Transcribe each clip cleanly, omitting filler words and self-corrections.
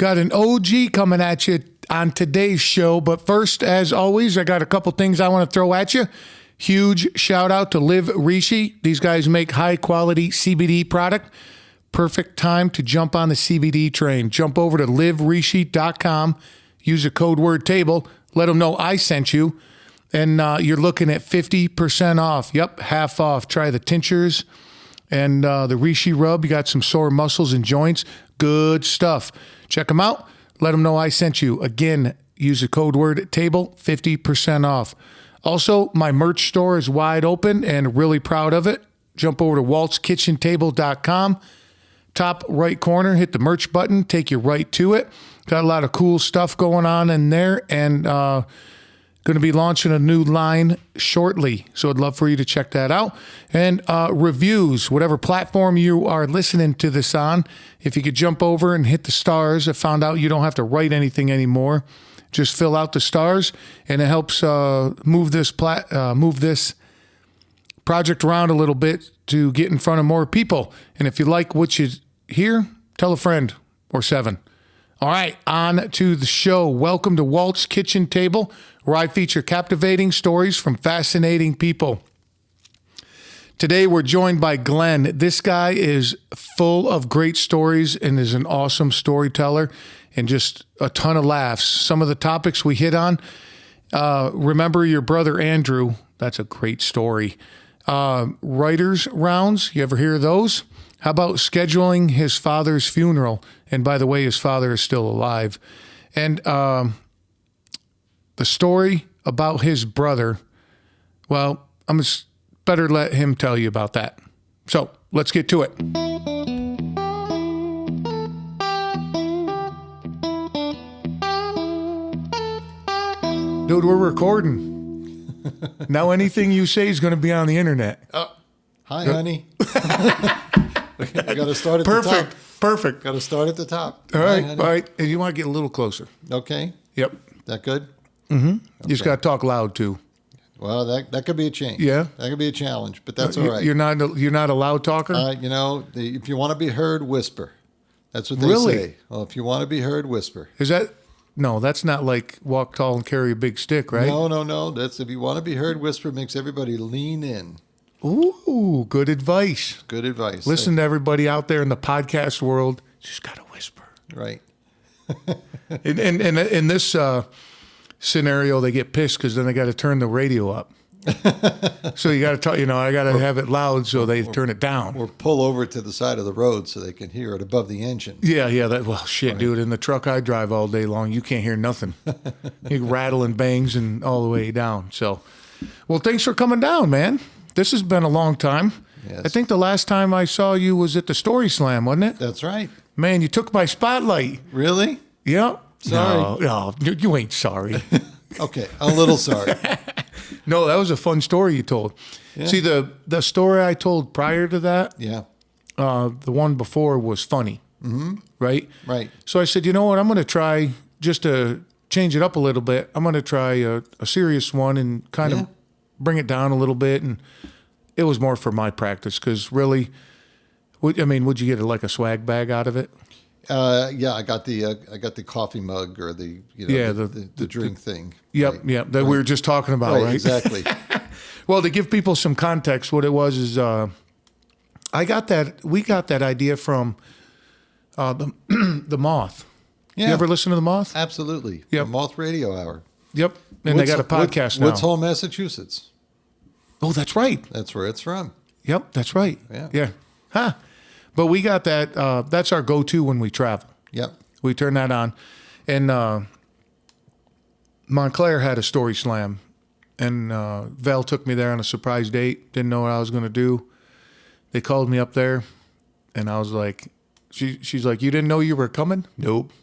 Got an OG coming at you on today's show. But first, as always, I got a couple things I want to throw at you. Huge shout out to Live Rishi. These guys make high quality CBD product. Perfect time to jump on the CBD train. Jump over to liverishi.com. Use the code word table. Let them know I sent you. And you're looking at 50% off. Yep, half off. Try the tinctures and the Rishi rub. You got some sore muscles and joints. Good stuff. Check them out. Let them know I sent you. Again, use the code word table, 50% off. Also, my merch store is wide open and really proud of it. Jump over to waltzkitchentable.com. Top right corner, hit the merch button, take you right to it. Got a lot of cool stuff going on in there, and going to be launching a new line shortly. So I'd love for you to check that out. And reviews, whatever platform you are listening to this on, if you could jump over and hit the stars. I found out you don't have to write anything anymore. Just fill out the stars, and it helps move this project around a little bit to get in front of more people. And if you like what you hear, tell a friend or 7. All right, on to the show. Welcome to Walt's Kitchen Table, where I feature captivating stories from fascinating people. Today, we're joined by Glenn. This guy is full of great stories and is an awesome storyteller and just a ton of laughs. Some of the topics we hit on, remember your brother Andrew. That's a great story. Writers' rounds, you ever hear of those? How about scheduling his father's funeral? And by the way, his father is still alive. And the story about his brother, well, I'm just better let him tell you about that. So let's get to it. Dude, we're recording. Now anything you say is going to be on the internet. Hi, honey. We got to start at the top. Perfect. Got to start at the top. All right. Hi, All right. And you want to get a little closer. Okay. Yep. That good? Mm-hmm. Okay. You just got to talk loud too. Well, that could be a change. Yeah. That could be a challenge, but that's all right. You're not a loud talker? If you want to be heard, whisper. That's what they say. Well, if you want to be heard, whisper. Is that... No, that's not like walk tall and carry a big stick, right? No. That's if you want to be heard, whisper makes everybody lean in. Ooh, good advice. Good advice. Listen to everybody out there in the podcast world. Just got to whisper. Right. and in this scenario, they get pissed because then they got to turn the radio up. So you got to talk, I got to have it loud so they turn it down. Or pull over to the side of the road so they can hear it above the engine. Yeah. Right. Dude, in the truck I drive all day long, you can't hear nothing. You rattle and bangs and all the way down. So, well, thanks for coming down, man. This has been a long time. Yes. I think the last time I saw you was at the Story Slam, wasn't it? That's right. Man, you took my spotlight. Really? Yeah. Sorry. No, you ain't sorry. Okay, a little sorry. No, that was a fun story you told. Yeah. See, the story I told prior to that, the one before was funny, right? Right. So I said, you know what, I'm going to try, just to change it up a little bit, I'm going to try a serious one and kind of bring it down a little bit. And it was more for my practice because really, would you get like a swag bag out of it? I got the coffee mug or the drink thing. Yep, right. Yep. That we were just talking about, right? Exactly. Well, to give people some context, what it was is we got that idea from the Moth. Yeah. You ever listen to the Moth? Absolutely. Yep. The Moth Radio Hour. Yep. And they got a podcast now. Woods Hole, Massachusetts. Oh, that's right. That's where it's from. Yep, that's right. Yeah. Huh. But we got that. That's our go-to when we travel. Yep. We turn that on. And Montclair had a story slam. And Val took me there on a surprise date. Didn't know what I was going to do. They called me up there. And I was like, she's like, you didn't know you were coming? Nope.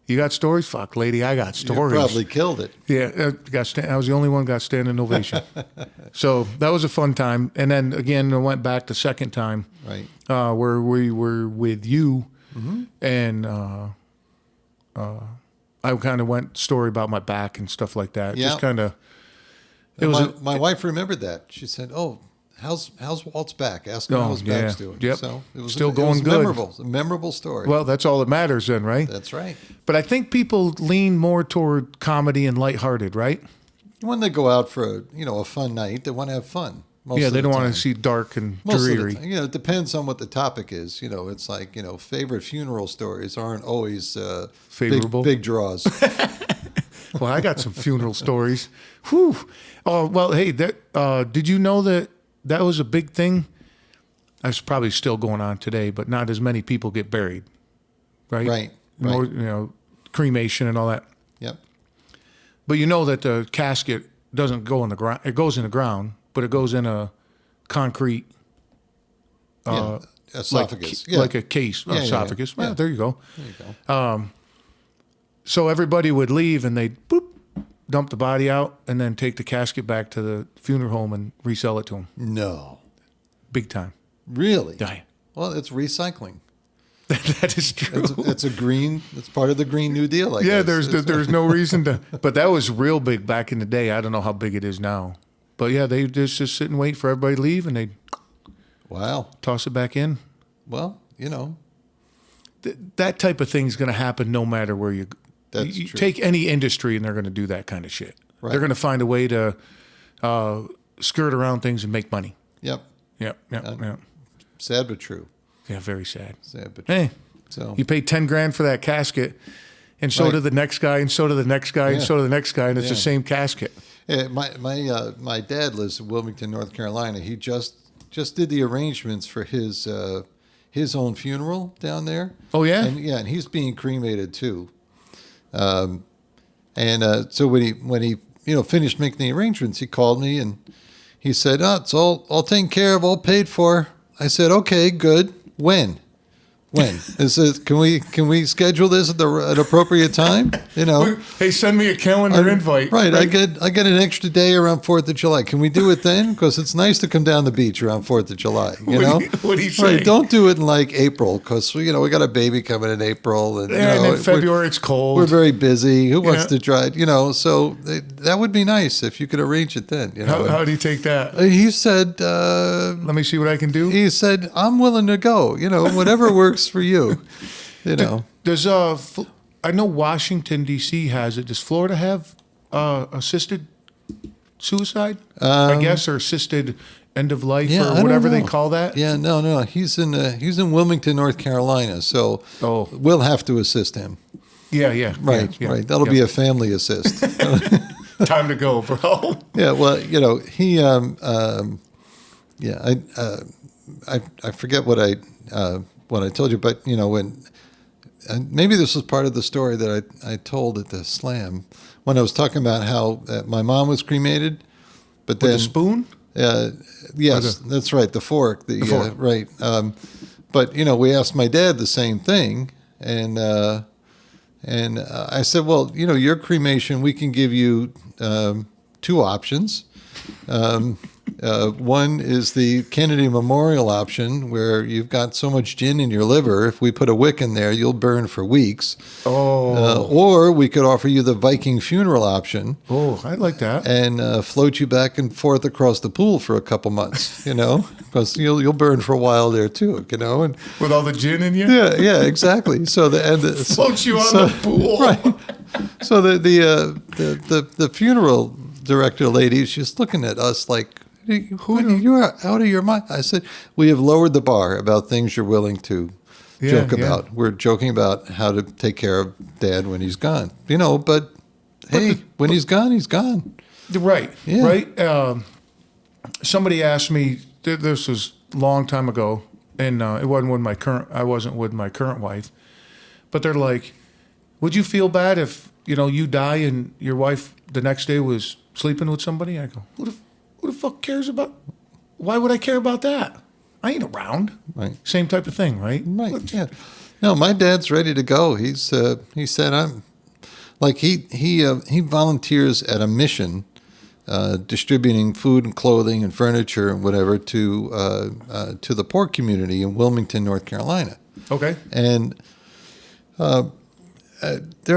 You got stories? Fuck, lady, I got stories. You probably killed it. Yeah, I was the only one got standing ovation. So that was a fun time. And then again, I went back the second time, right, where we were with you, and I kind of went story about my back and stuff like that. Yeah. Just kind of. My wife remembered that. She said, "Oh, how's Walt's back? Ask him how his back's doing. Yep. So it was Still going good. A memorable story. Well, that's all that matters then, right? That's right. But I think people lean more toward comedy and lighthearted, right? When they go out for a fun night, they want to have fun. They don't want to see dark and dreary. It depends on what the topic is. It's like, favorite funeral stories aren't always favorable. Big draws. Well, I got some funeral stories. Whew. Oh, well, hey, did you know that was a big thing? That's probably still going on today, but not as many people get buried, right? Right. More, cremation and all that. Yep. But you know that the casket doesn't go in the ground. It goes in the ground, but it goes in a concrete esophagus. Like a case esophagus. Yeah. Well, there you go. There you go. So everybody would leave and they'd dump the body out and then take the casket back to the funeral home and resell it to them. No. Big time. Really? Yeah. Well, it's recycling. That is true. It's part of the Green New Deal, I guess. There's no reason to. But that was real big back in the day. I don't know how big it is now. But yeah, they just sit and wait for everybody to leave and they toss it back in. Well, that type of thing is going to happen no matter where you true. Take any industry and they're going to do that kind of shit. Right. They're going to find a way to skirt around things and make money. Yep. Yep. Sad but true. Yeah, very sad. Sad but true. Hey, so you pay $10,000 for that casket, and so did the next guy, and so did the next guy, and so did the next guy, and it's the same casket. Yeah, my dad lives in Wilmington, North Carolina. He just did the arrangements for his own funeral down there. Oh yeah, and he's being cremated too. So when he finished making the arrangements, he called me and he said, "Oh, it's all taken care of, all paid for." I said, "Okay, good. When?" Can we schedule this at an appropriate time? Hey, send me a calendar invite. Right. I get an extra day around 4th of July. Can we do it then? Because it's nice to come down the beach around 4th of July. What do you say? Right. Don't do it in like April because we got a baby coming in April and and in February it's cold. We're very busy. Who wants to drive? So that would be nice if you could arrange it then. How do you take that? He said, "Let me see what I can do." He said, "I'm willing to go. Whatever works for you." Does I know Washington D.C. has it. Does Florida have assisted suicide? I guess, or assisted end of life, or whatever they call that. Yeah, no. He's in Wilmington, North Carolina, so we'll have to assist him. Yeah. Right. That'll be a family assist. Time to go, bro. Yeah. Well, he. I forget what I told you, but when. And maybe this was part of the story that I told at the slam when I was talking about how my mom was cremated, but then with a spoon. Yes, that's right. The fork. The fork. Right. But we asked my dad the same thing, and I said, well, your cremation, we can give you 2 options. One is the Kennedy Memorial option, where you've got so much gin in your liver, if we put a wick in there, you'll burn for weeks. Or we could offer you the Viking funeral option. Oh, I'd like that. And float you back and forth across the pool for a couple months, because you'll burn for a while there too, And with all the gin in you. Yeah, exactly. So float you on the pool, right? So the funeral director lady, she's looking at us like, you're out of your mind. I said, we have lowered the bar about things you're willing to joke about. Yeah. We're joking about how to take care of Dad when he's gone. But when he's gone, he's gone. Right. Yeah. Right. Somebody asked me, this was a long time ago, and it wasn't I wasn't with my current wife, but they're like, would you feel bad if you die and your wife the next day was sleeping with somebody? I go, who the fuck cares about? Why would I care about that? I ain't around. Right. Same type of thing, right? Right. Yeah. No, my dad's ready to go. He said I'm like he volunteers at a mission, distributing food and clothing and furniture and whatever to the poor community in Wilmington, North Carolina. Okay. And there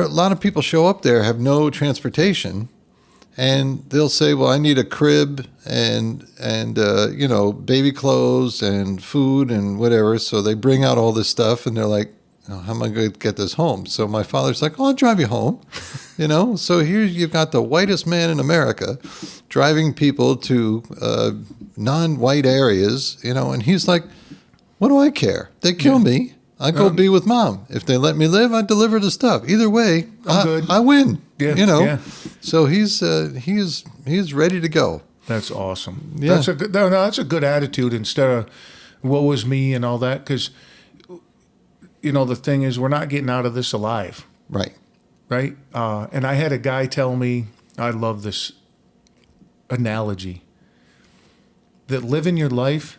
are a lot of people show up there have no transportation. and they'll say, well, I need a crib and baby clothes and food and whatever. So they bring out all this stuff, and they're like, oh, how am I going to get this home? So my father's like, oh, I'll drive you home. So here you've got the whitest man in America driving people to non-white areas, and he's like, what do I care? They kill me. I go be with mom. If they let me live, I deliver the stuff. Either way, I win. Yeah. So he's ready to go. That's awesome. Yeah. That's a good attitude instead of woe is me and all that, because the thing is, we're not getting out of this alive. Right. Right. And I had a guy tell me, I love this analogy, that living your life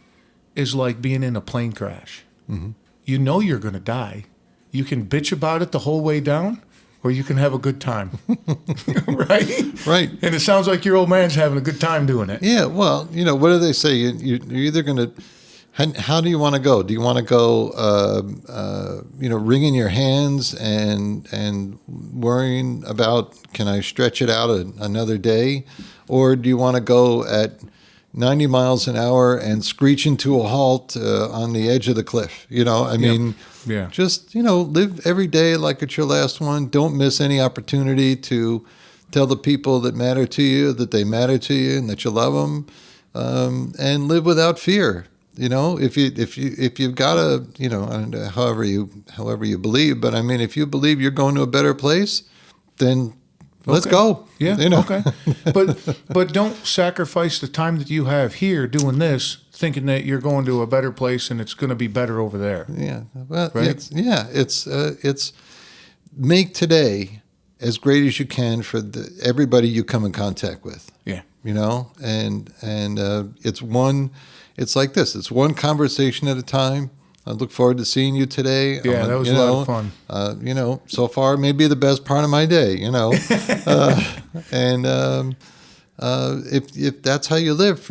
is like being in a plane crash. Mm-hmm. You know you're going to die. You can bitch about it the whole way down, or you can have a good time. Right? Right. And it sounds like your old man's having a good time doing it. Yeah. Well, what do they say? You're either going to, how do you want to go? Do you want to go, wringing your hands and worrying about, can I stretch it out another day? Or do you want to go at 90 miles an hour and screeching to a halt on the edge of the cliff? Just, live every day like it's your last one. Don't miss any opportunity to tell the people that matter to you that they matter to you and that you love them, and live without fear. If you've got a, I don't know, however you believe, but I mean, if you believe you're going to a better place, then let's go. Yeah. Okay. But don't sacrifice the time that you have here doing this, thinking that you're going to a better place and it's going to be better over there. Yeah. Well, right? It's make today as great as you can for everybody you come in contact with. Yeah. And it's like this. It's one conversation at a time. I look forward to seeing you today. Yeah, that was a lot of fun. So far, maybe the best part of my day, if that's how you live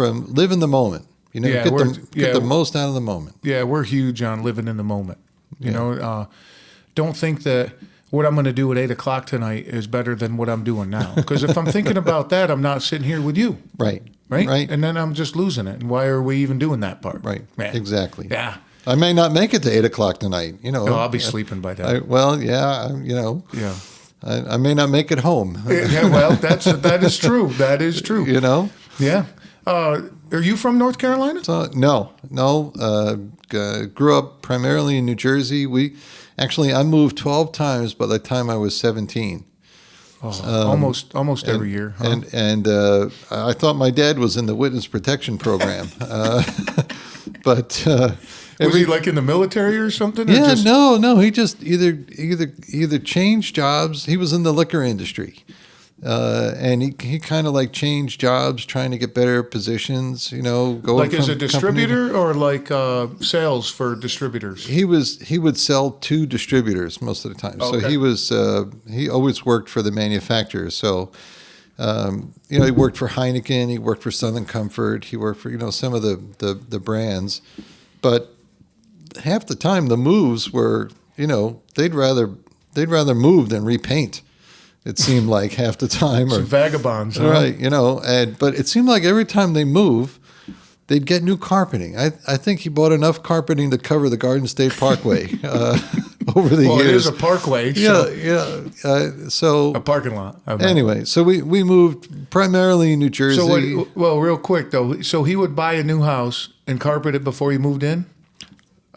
in the moment, get the most out of the moment. Yeah, we're huge on living in the moment. Don't think that what I'm going to do at 8:00 tonight is better than what I'm doing now. Because if I'm thinking about that, I'm not sitting here with you. Right. And then I'm just losing it. And why are we even doing that part? Right. Man. Exactly. Yeah. I may not make it to 8:00 tonight. I'll be sleeping by then. Yeah. I may not make it home. Yeah. Well, that is true. That is true. Yeah. Are you from North Carolina? No. Grew up primarily in New Jersey. I moved 12 times by the time I was 17. Almost every year. Huh? And I thought my dad was in the witness protection program, but was he like in the military or something? Yeah, no. He just either changed jobs. He was in the liquor industry, and he kind of like changed jobs, trying to get better positions. Going like as a distributor or like sales for distributors. He would sell to distributors most of the time. Okay. So he always worked for the manufacturer. So. He worked for Heineken. He worked for Southern Comfort. He worked for some of the brands, but half the time the moves were they'd rather move than repaint. It seemed like half the time, Some vagabonds, huh? Right? But it seemed like every time they move, they'd get new carpeting. I think he bought enough carpeting to cover the Garden State Parkway over the years. It is a parkway. So a parking lot. Anyway, so we moved primarily in New Jersey. So real quick though, so he would buy a new house and carpet it before he moved in?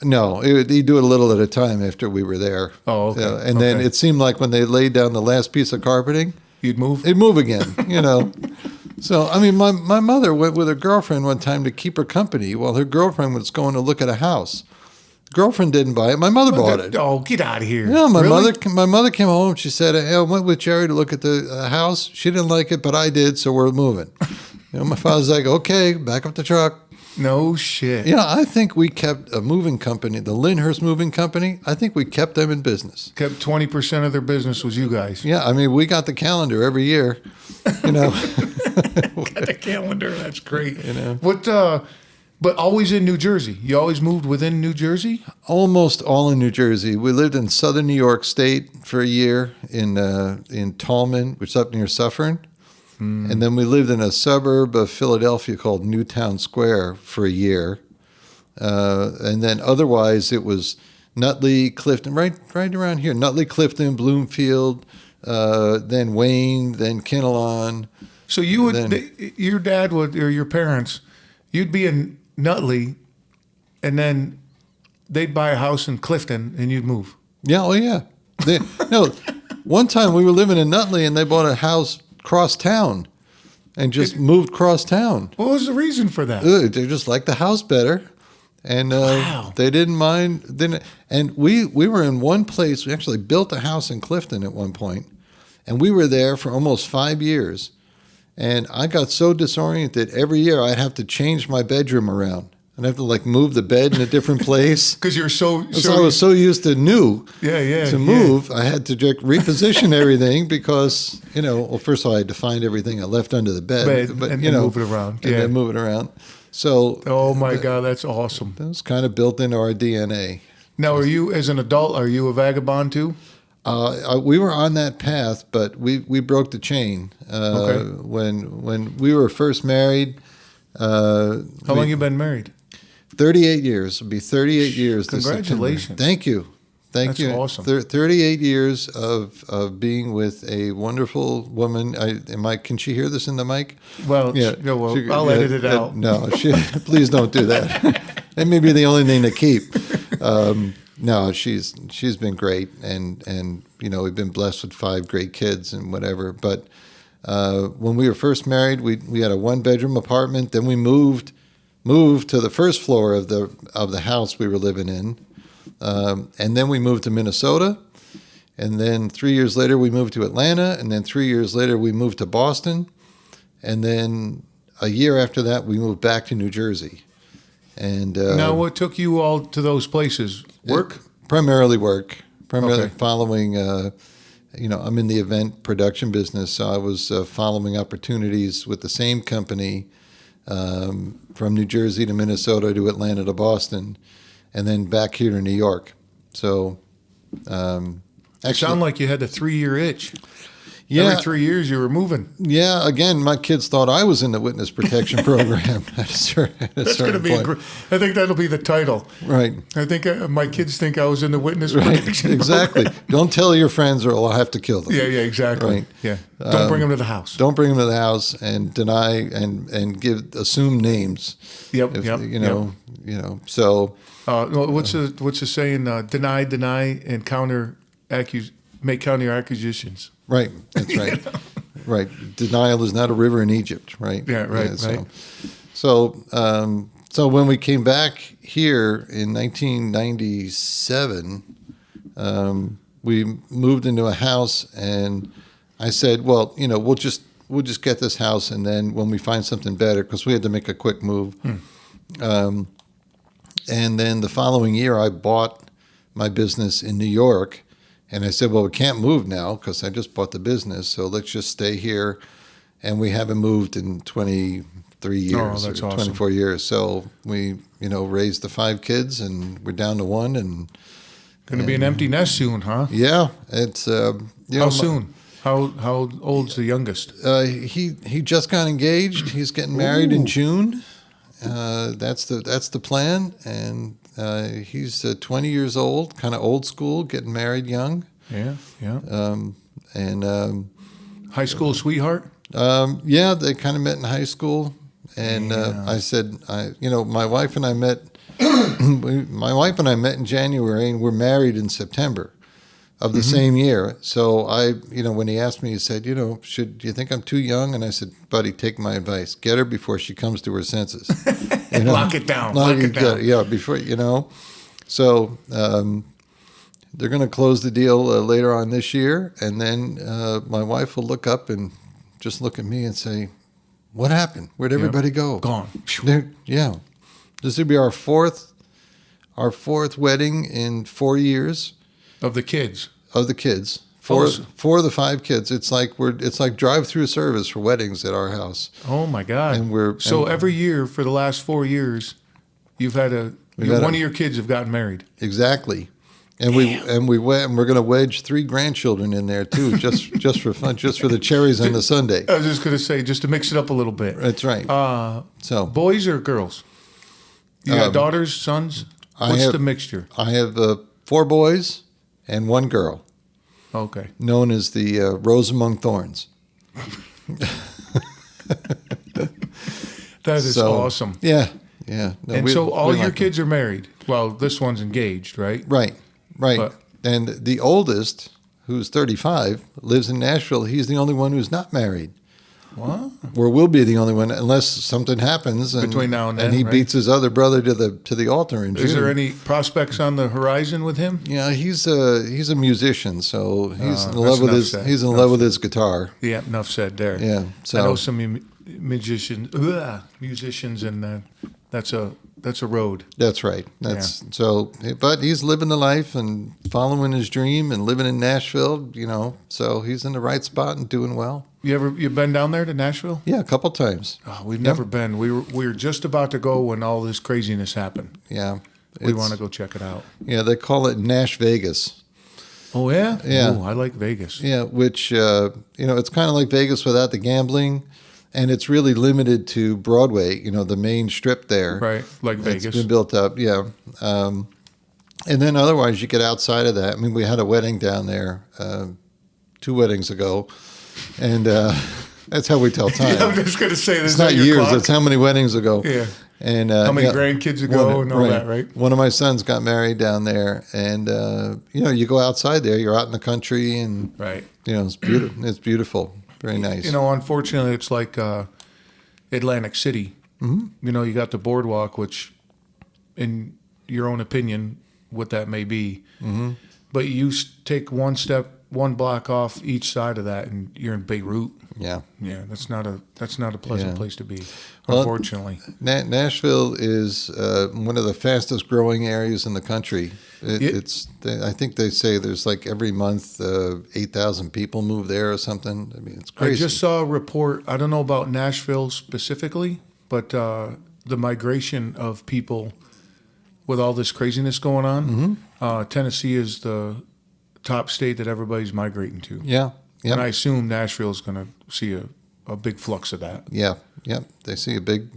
No, he'd do it a little at a time after we were there. Oh, okay. And then it seemed like when they laid down the last piece of carpeting, he'd move again, So, I mean, my mother went with her girlfriend one time to keep her company while her girlfriend was going to look at a house. Girlfriend didn't buy it. My mother bought it. Oh, get out of here. Yeah, my mother came home. She said, hey, I went with Jerry to look at the house. She didn't like it, but I did, so we're moving. My father's like, okay, back up the truck. No shit. I think we kept a moving company, the Lyndhurst Moving Company. I think we kept them in business. Kept 20% of their business was you guys. Yeah, I mean, we got the calendar every year. Got the calendar. That's great. But always in New Jersey. You always moved within New Jersey? Almost all in New Jersey. We lived in southern New York State for a year in Tallman, which is up near Suffern. And then we lived in a suburb of Philadelphia called Newtown Square for a year. And then otherwise it was Nutley, Clifton, right around here. Nutley, Clifton, Bloomfield, then Wayne, then Kinnelon. So you would, your dad would, or your parents, you'd be in Nutley, and then they'd buy a house in Clifton, and you'd move. Yeah, oh yeah. No, one time we were living in Nutley, and they bought a house cross town, and just moved cross town. What was the reason for that? They just liked the house better, and Wow. they didn't mind. And we were in one place. We actually built a house in Clifton at one point, and we were there for almost 5 years. And I got so disoriented. Every year I'd have to change my bedroom around. I'd have to like move the bed in a different place. Because you're so I was so used to to move. I had to reposition everything because, well, first of all, I had to find everything I left under the bed. But, and move it around. And then move it around. So, oh my God, that's awesome. That was kind of built into our DNA. Now, are you, as an adult, are you a vagabond too? We were on that path, but we broke the chain. Okay. When we were first married. How long you been married? 38 years. It'll be 38 years. Congratulations. Thank you. Thank you. That's awesome. 38 years of being with a wonderful woman. Can she hear this in the mic? Well, yeah. I'll edit it out. No, please don't do that. That may be the only thing to keep. No, she's been great, and we've been blessed with 5 great kids and whatever. But when we were first married, we had a 1-bedroom apartment. Then we moved to the first floor of the house we were living in, and then we moved to Minnesota, and then 3 years later we moved to Atlanta, and then 3 years later we moved to Boston, and then a year after that we moved back to New Jersey. And now, what took you all to those places? Work? Primarily work. Okay. Following. I'm in the event production business, so I was following opportunities with the same company from New Jersey to Minnesota to Atlanta to Boston, and then back here to New York. So, It sounded like you had the 3-year itch. Yeah. Every 3 years you were moving. Yeah, again, my kids thought I was in the witness protection program at a certain point. I think that'll be the title. Right. I think my kids think I was in the witness protection Exactly. program. Don't tell your friends or I'll have to kill them. Yeah, exactly. Right. Yeah. Don't bring them to the house. Don't bring them to the house and deny and assume names. Yep. So. What's the saying? Deny, and make counter accusations. Right, that's right. Right. Denial is not a river in Egypt, right? Yeah, right, right. So when we came back here in 1997, we moved into a house, and I said, well, we'll just get this house, and then when we find something better, because we had to make a quick move. And then the following year, I bought my business in New York. And I said, well, we can't move now because I just bought the business, so let's just stay here. And we haven't moved in 23 years, oh, that's or 24 awesome. years. So we, raised the 5 kids, and we're down to 1. And going to be an empty nest soon, huh? Yeah, it's how soon? How old's the youngest? He just got engaged. He's getting married in June. That's the plan, and he's 20 years old, kind of old school, getting married young. Yeah. High school sweetheart? Yeah, they kind of met in high school, and I said, my wife and I met. My wife and I met in January, and we're married in September of the same year. So when he asked me, he said, do you think I'm too young? And I said, buddy, take my advice. Get her before she comes to her senses. Lock it down. Lock it down. Yeah, before, So they're going to close the deal later on this year. And then my wife will look up and just look at me and say, what happened? Where'd everybody go? Gone. Yeah. This will be our fourth wedding in 4 years. Of the kids. Four of the 5 kids. It's like drive-through service for weddings at our house. Oh my God! And every year for the last 4 years, you've had one of your kids have gotten married. Exactly, And we're going to wedge 3 grandchildren in there too, just for fun, just for the cherries on the sundae. I was just going to say, just to mix it up a little bit. That's right. So boys or girls? You got daughters, sons? What's the mixture? I have 4 boys and 1 girl. Okay. Known as the Rose Among Thorns. That is awesome. Yeah, yeah. No, and so all your kids are married. Well, this one's engaged, right? Right. But, and the oldest, who's 35, lives in Nashville. He's the only one who's not married. What? Or will be the only one, unless something happens between now and then. And he right? beats his other brother to the altar in June. Is there any prospects on the horizon with him? Yeah, he's a musician, so he's in love with his guitar. Yeah, enough said there. Yeah, so I know some musicians, and that's a road. That's right. So, but he's living the life and following his dream and living in Nashville. So he's in the right spot and doing well. You been down there to Nashville? Yeah, a couple times. Oh, we've never been. We were just about to go when all this craziness happened. Yeah, we want to go check it out. Yeah, they call it Nash Vegas. Oh yeah, yeah. Ooh, I like Vegas. Yeah, which it's kind of like Vegas without the gambling. And it's really limited to Broadway, the main strip there. Right, like Vegas. It's been built up, yeah. And then otherwise, you get outside of that. I mean, we had a wedding down there 2 weddings ago. And that's how we tell time. Yeah, I'm just going to say this. It's not years. Clock. It's how many weddings ago. Yeah. And how many grandkids ago and all that, right? One of my sons got married down there. And, you go outside there. You're out in the country. And, right. It's beautiful. It's beautiful. Very nice. Unfortunately, it's like Atlantic City. Mm-hmm. You got the boardwalk, which, in your own opinion, what that may be. Mm-hmm. But you take one block off each side of that, and you're in Beirut. Yeah, yeah. That's not a pleasant place to be. Unfortunately, Nashville is one of the fastest growing areas in the country. I think they say there's like every month 8,000 people move there or something. I mean, it's crazy. I just saw a report. I don't know about Nashville specifically, but the migration of people with all this craziness going on. Mm-hmm. Tennessee is the top state that everybody's migrating to. Yeah. Yep. And I assume Nashville is going to see a big flux of that. Yeah. Yep. They see a big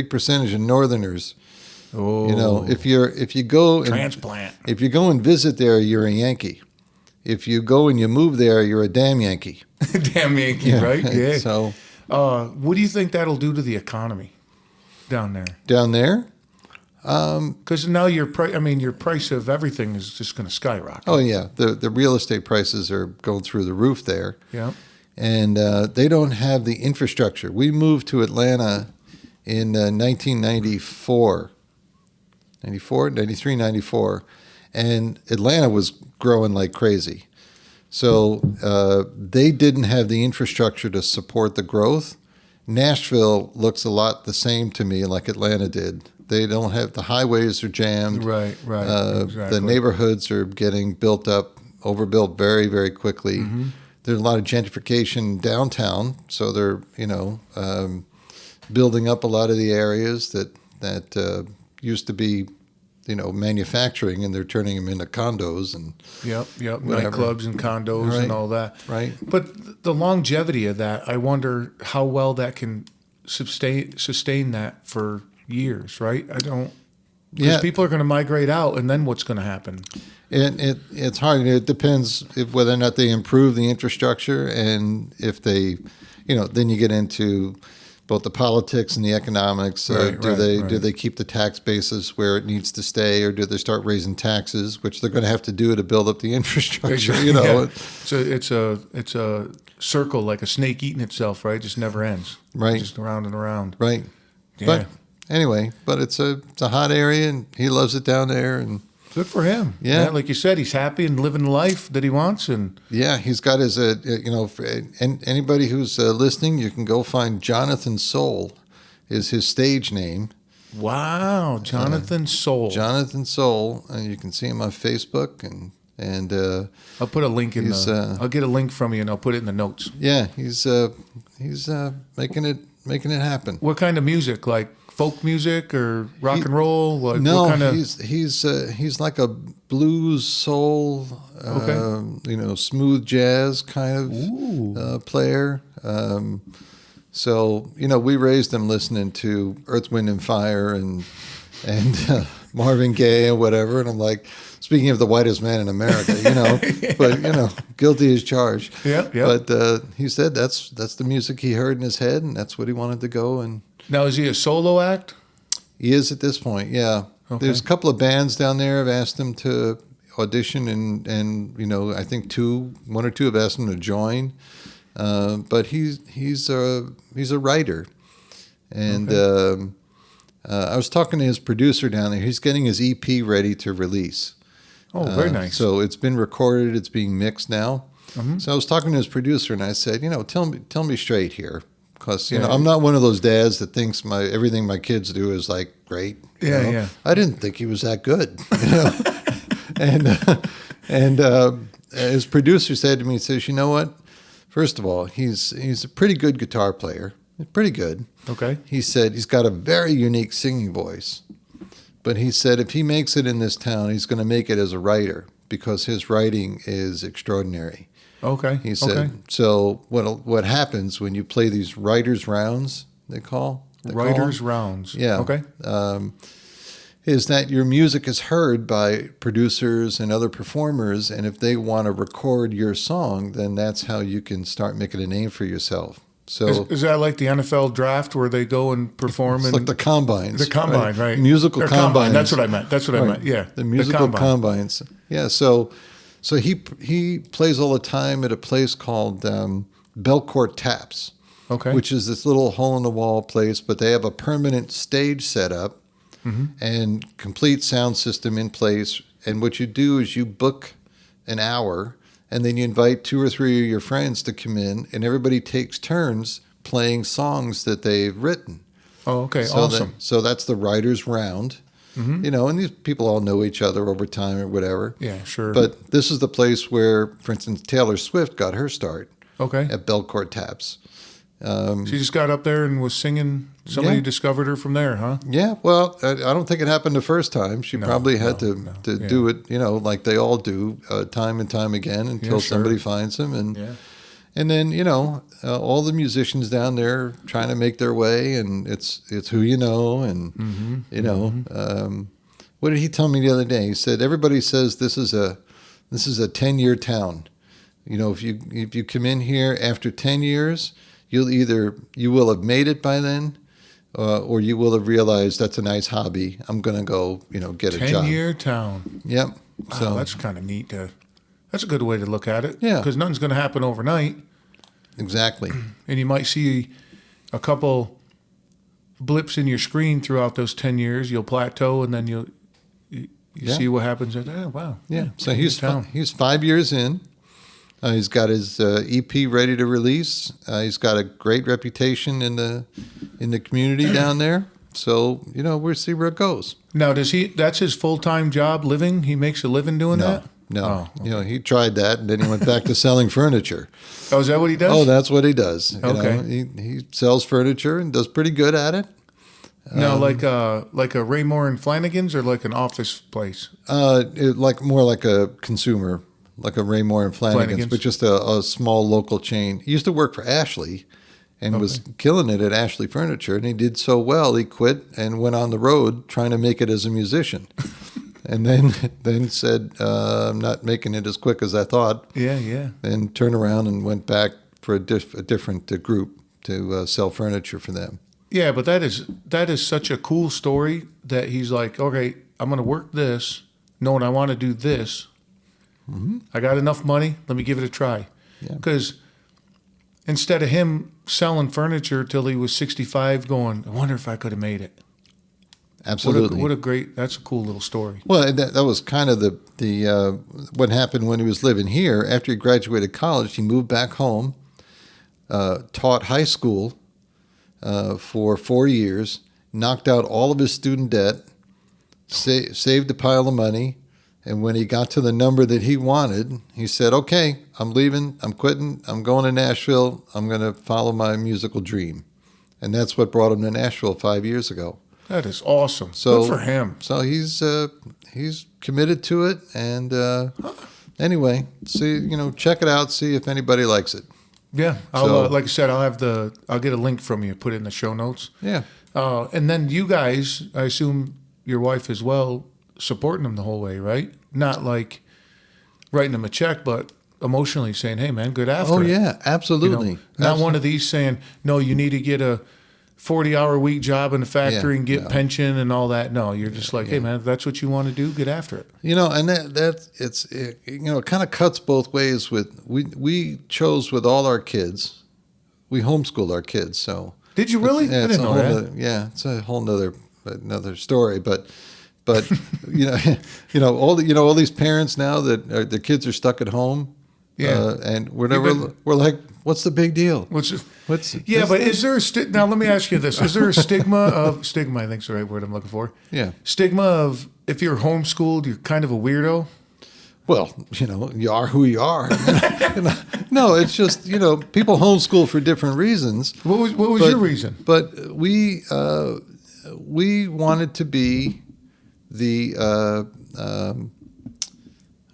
percentage of Northerners. Oh. If you go transplant. If you go and visit there, you're a Yankee. If you go and you move there, you're a damn Yankee. Damn Yankee, yeah. Right? Yeah. So, what do you think that'll do to the economy down there? Down there? Because now your price of everything is just going to skyrocket. Oh yeah, the real estate prices are going through the roof there. Yeah, and they don't have the infrastructure. We moved to Atlanta in 1994, 93, 94, and Atlanta was growing like crazy. So they didn't have the infrastructure to support the growth. Nashville looks a lot the same to me, like Atlanta did. They don't have, the highways are jammed. Right. Exactly. The neighborhoods are getting built up, overbuilt very, very quickly. Mm-hmm. There's a lot of gentrification downtown, so they're building up a lot of the areas that used to be manufacturing, and they're turning them into condos and nightclubs and condos and all that. Right. But the longevity of that, I wonder how well that can sustain that for years, right? I don't. Because people are going to migrate out, and then what's going to happen? It's hard. It depends whether or not they improve the infrastructure, and if they, then you get into both the politics and the economics. Do they keep the tax basis where it needs to stay, or do they start raising taxes, which they're going to have to do to build up the infrastructure? Yeah. So it's a circle, like a snake eating itself, right? It just never ends. Right. Just around and around. Right. Yeah. But anyway, it's a hot area, and he loves it down there, and good for him. Yeah, like you said, he's happy and living the life that he wants, and yeah, he's got his and anybody who's listening, you can go find Jonathan Soul is his stage name. Wow, Jonathan Soul. Jonathan Soul, and you can see him on Facebook, and I'll put a link in I'll get a link from you, and I'll put it in the notes. Yeah, he's making it happen. What kind of music? Like folk music or rock and roll? No, what kind of? he's like a blues soul, smooth jazz kind of player. So we raised him listening to Earth, Wind and Fire and Marvin Gaye and whatever. And I'm like, speaking of the whitest man in America, but guilty as charged. Yeah. But he said that's the music he heard in his head, and that's what he wanted to go. And Now, is he a solo act? he is at this point. Yeah. Okay. There's a couple of bands down there have asked him to audition, and I think one or two have asked him to join. But he's a writer, and I was talking to his producer down there. He's getting his EP ready to release. Oh, very nice. So it's been recorded. It's being mixed now. Mm-hmm. So I was talking to his producer, and I said, tell me straight here, because I'm not one of those dads that thinks everything my kids do is like great. Yeah. I didn't think he was that good. And his producer said to me, he says, you know what? First of all, he's a pretty good guitar player. Pretty good. Okay. He said he's got a very unique singing voice. But he said if he makes it in this town, he's going to make it as a writer because his writing is extraordinary. Okay. He said, so what happens when you play these writers' rounds, Writers' rounds. Yeah. Okay. Is that your music is heard by producers and other performers, and if they want to record your song, then that's how you can start making a name for yourself. So is that like the NFL draft where they go and perform? It's like the combines. The combine, right? Musical Or combines. That's what I meant. I meant. Yeah. The musical combines. Yeah. So he plays all the time at a place called Belcourt Taps. Okay. Which is this little hole in the wall place, but they have a permanent stage set up and complete sound system in place. And what you do is you book an hour, and then you invite 2 or 3 of your friends to come in, and everybody takes turns playing songs that they've written. Oh, okay. So Awesome. So that's the writers' round. And these people all know each other over time or whatever. Yeah, sure. But this is the place where, for instance, Taylor Swift got her start Okay. at Belcourt Taps. She just got up there and was singing. Somebody Yeah. discovered her from there, huh? Yeah, well, I don't think it happened the first time. She probably had to Yeah. do it, like they all do, time and time again until sure. somebody finds them. And Yeah. and then all the musicians down there trying to make their way, and it's who you know, and what did he tell me the other day? He said everybody says this is a 10-year town. If you come in here after 10 years, you will have made it by then. Or you will have realized that's a nice hobby. I'm going to go, get a job. 10-year town. Yep. Wow, So that's kind of neat. That's a good way to look at it. Yeah. Because nothing's going to happen overnight. exactly. And you might see a couple blips in your screen throughout those 10 years. You'll plateau, and then you Yeah. see what happens. Oh, wow. Yeah. So 10-year he's town. he's 5 years in. He's got his EP ready to release. He's got a great reputation in the community down there. So we'll see where it goes. Now, that's his full-time job, living? He makes a living doing that? No, Oh, he tried that, and then he went back to selling furniture. Oh, is that what he does? Oh, that's what he does. Okay. He sells furniture and does pretty good at it. No, like a Raymore and Flanagan's, or like an office place? More like a consumer, like a Raymore and Flanagan's, but just a small local chain. He used to work for Ashley and was killing it at Ashley Furniture, and he did so well, he quit and went on the road trying to make it as a musician. And then said, I'm not making it as quick as I thought. Yeah. And turned around and went back for a different group to sell furniture for them. Yeah, but that is such a cool story that he's like, okay, I'm going to work this, knowing I want to do this. Mm-hmm. I got enough money. Let me give it a try. Yeah. Because instead of him selling furniture till he was 65, going, I wonder if I could have made it. Absolutely. That's a cool little story. Well, that was kind of the what happened when he was living here. After he graduated college, he moved back home, taught high school for 4 years, knocked out all of his student debt, saved a pile of money, and when he got to the number that he wanted, he said, okay, I'm leaving, I'm quitting, I'm going to Nashville, I'm going to follow my musical dream. And that's what brought him to Nashville 5 years ago. That is awesome. So Good for him. So he's committed to it, and anyway, see, check it out, see if anybody likes it. Yeah, I'll like I said, I'll get a link from you, put it in the show notes. Yeah. And then you guys, I assume your wife as well, supporting him the whole way, right? Not like writing him a check, but emotionally saying, "Hey, man, good after." Oh it." yeah, absolutely. Not one of these saying, "No, you need to get a 40-hour week job in the factory and get pension and all that." No, you're just like, "Hey, man, if that's what you want to do, get after it." And it kind of cuts both ways. We chose with all our kids, we homeschooled our kids. So did you really? I didn't know that. It's a whole another story, but all these parents now that their kids are stuck at home. Yeah, and we're like, what's the big deal? But is there now? Let me ask you this: is there a stigma? I think is the right word I'm looking for. Yeah, stigma of if you're homeschooled, you're kind of a weirdo. Well, you are who you are. No, it's just people homeschool for different reasons. What was your reason? But we wanted to be the I don't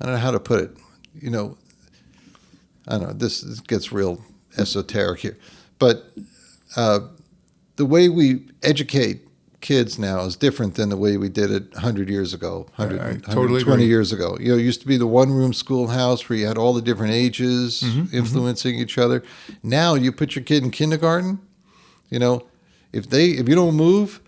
know how to put it. I don't know, this gets real esoteric here, but the way we educate kids now is different than the way we did it 100 years ago, 120 years ago. It used to be the one-room schoolhouse where you had all the different ages influencing each other. Now you put your kid in kindergarten, if you don't move,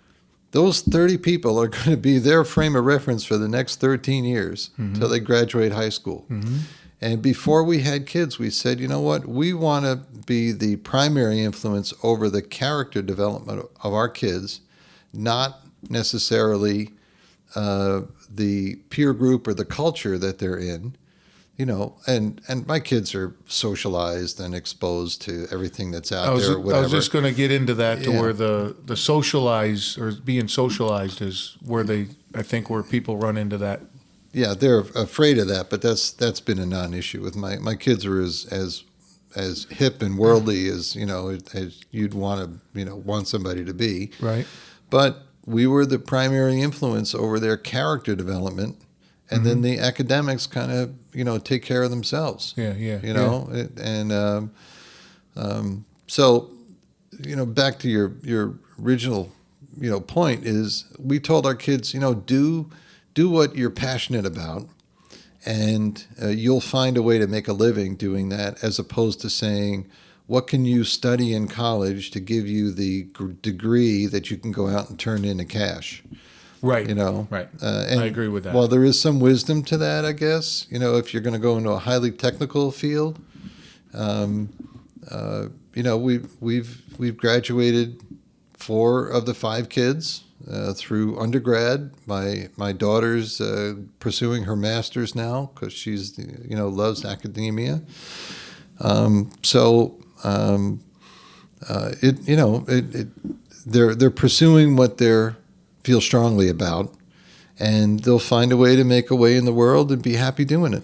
those 30 people are going to be their frame of reference for the next 13 years until they graduate high school. And before we had kids, we said, you know what? We want to be the primary influence over the character development of our kids, not necessarily the peer group or the culture that they're in. And my kids are socialized and exposed to everything that's out there. Whatever. I was just going to get into that to where the socialize or being socialized is where where people run into that. Yeah, they're afraid of that, but that's been a non-issue with my kids are as hip and worldly as you'd want somebody to be. Right. But we were the primary influence over their character development, and then the academics kind of take care of themselves. So back to your original point is we told our kids do what you're passionate about, and you'll find a way to make a living doing that, as opposed to saying, what can you study in college to give you the degree that you can go out and turn into cash? Right. Right. And I agree with that. Well, there is some wisdom to that, I guess. If you're going to go into a highly technical field, we've graduated 4 of the 5 kids through undergrad. My daughter's pursuing her master's now because she's loves academia. They're pursuing what they feel strongly about, and they'll find a way to make a way in the world and be happy doing it.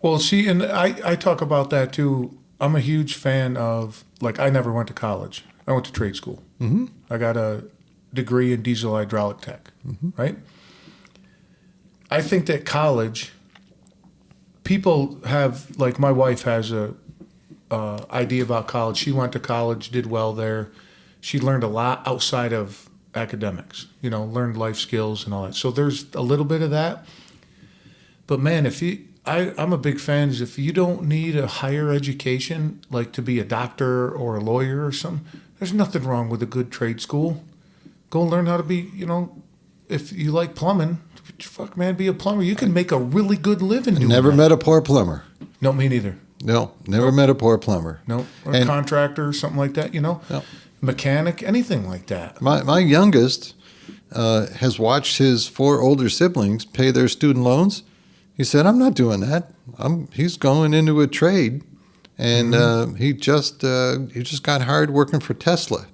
Well, see, and I talk about that too. I'm a huge fan of, I never went to college. I went to trade school. Mm-hmm. I got a degree in diesel hydraulic tech, right? I think that college, people have, my wife has a idea about college. She went to college, did well there. She learned a lot outside of academics, learned life skills and all that. So there's a little bit of that. But man, I'm a big fan is if you don't need a higher education, like to be a doctor or a lawyer or something, there's nothing wrong with a good trade school. Go learn how to be, if you like plumbing, fuck man, be a plumber. You can make a really good living doing Never that. met a poor plumber. No, me neither. No, never met a poor plumber. No, or a contractor or something like that, No. Mechanic, anything like that. My youngest has watched his 4 older siblings pay their student loans. He said, I'm not doing that. He's going into a trade, and he just got hired working for Tesla.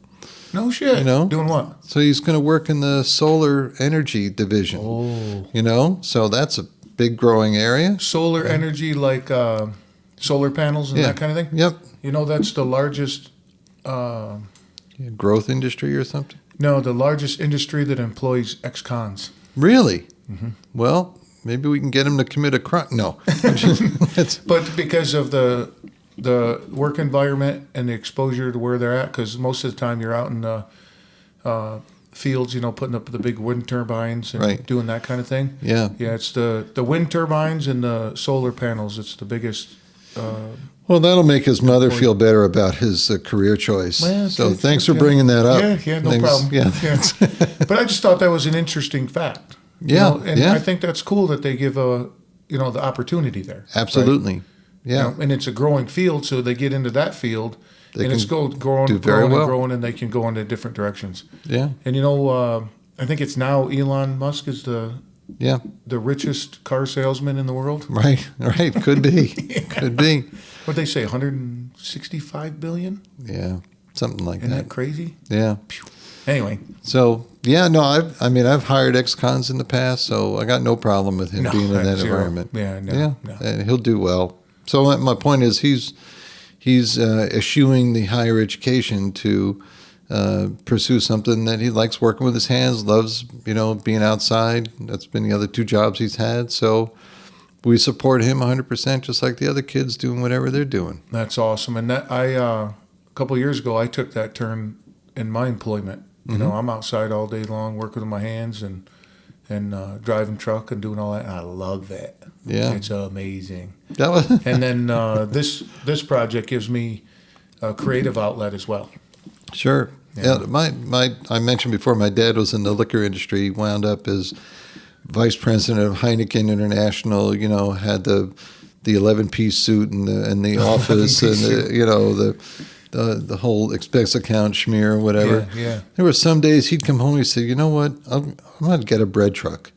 No shit. Doing what? So he's going to work in the solar energy division. Oh. So that's a big growing area. Solar energy, like solar panels and that kind of thing? Yep. That's the largest... growth industry or something? No, the largest industry that employs ex-cons. Really? Well, maybe we can get him to commit a crime. No. But because of the work environment and the exposure to where they're at, because most of the time you're out in the fields, putting up the big wind turbines and Right. doing that kind of thing. Yeah. Yeah, it's the wind turbines and the solar panels. It's the biggest. Well, that'll make his mother feel better about his career choice. Well, so okay, thanks for yeah. bringing that up. Yeah, no problem. Yeah. But I just thought that was an interesting fact. Yeah, And yeah. I think that's cool that they give the opportunity there. right? Absolutely. Yeah. And it's a growing field, so they get into that field, They and it's can growing, do very growing, well. and growing, and they can go into different directions. Yeah. And I think it's now Elon Musk is Yeah. the richest car salesman in the world. Right. Could be. Could be. What'd they say, 165 billion? Yeah. Something like Isn't that. that crazy? Yeah. Anyway, So yeah, no, I've hired ex-cons in the past, so I got no problem with him No, being in that zero. environment. Yeah, no, yeah, no. and he'll do well. So my point is, he's eschewing the higher education to pursue something that he likes, working with his hands, loves, being outside. That's been the other two jobs he's had. So we support him 100%, just like the other kids doing whatever they're doing. that's awesome. And that a couple of years ago, I took that turn in my employment. I'm outside all day long, working with my hands and driving truck and doing all that. And I love that. Yeah. It's amazing. That was And then this project gives me a creative outlet as well. Sure. Yeah. Yeah. I mentioned before, my dad was in the liquor industry, wound up as vice president of Heineken International, had the 11-piece suit and the office and the whole expense account schmear or whatever. Yeah. There were some days he'd come home and he'd say, you know what, I'm going to get a bread truck.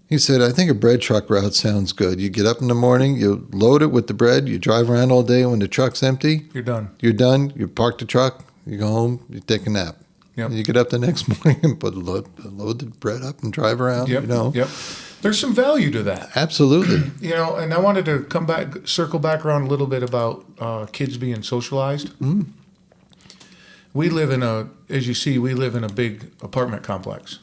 He said, I think a bread truck route sounds good. You get up in the morning, you load it with the bread, you drive around all day. When the truck's empty, You're done. you park the truck, you go home, you take a nap. Yep. And you get up the next morning and load the bread up and drive around, Yep. There's some value to that. Absolutely. And I wanted to circle back around a little bit about kids being socialized. We live as you see, we live in a big apartment complex.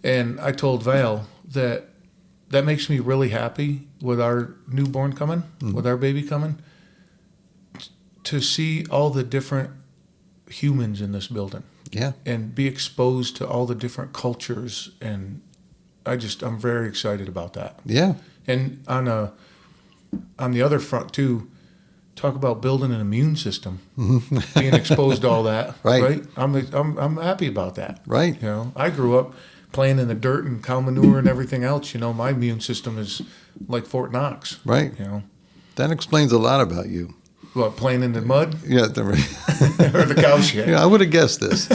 And I told Val that makes me really happy with our newborn coming, with our baby coming, to see all the different humans in this building. Yeah. And be exposed to all the different cultures, and I'm very excited about that. Yeah. And on the other front too, talk about building an immune system, being exposed to all that. Right. I'm happy about that. Right. I grew up playing in the dirt and cow manure and everything else. My immune system is like Fort Knox. Right. That explains a lot about you. What, playing in the mud? Yeah. Or the cow shit? Yeah, I would have guessed this.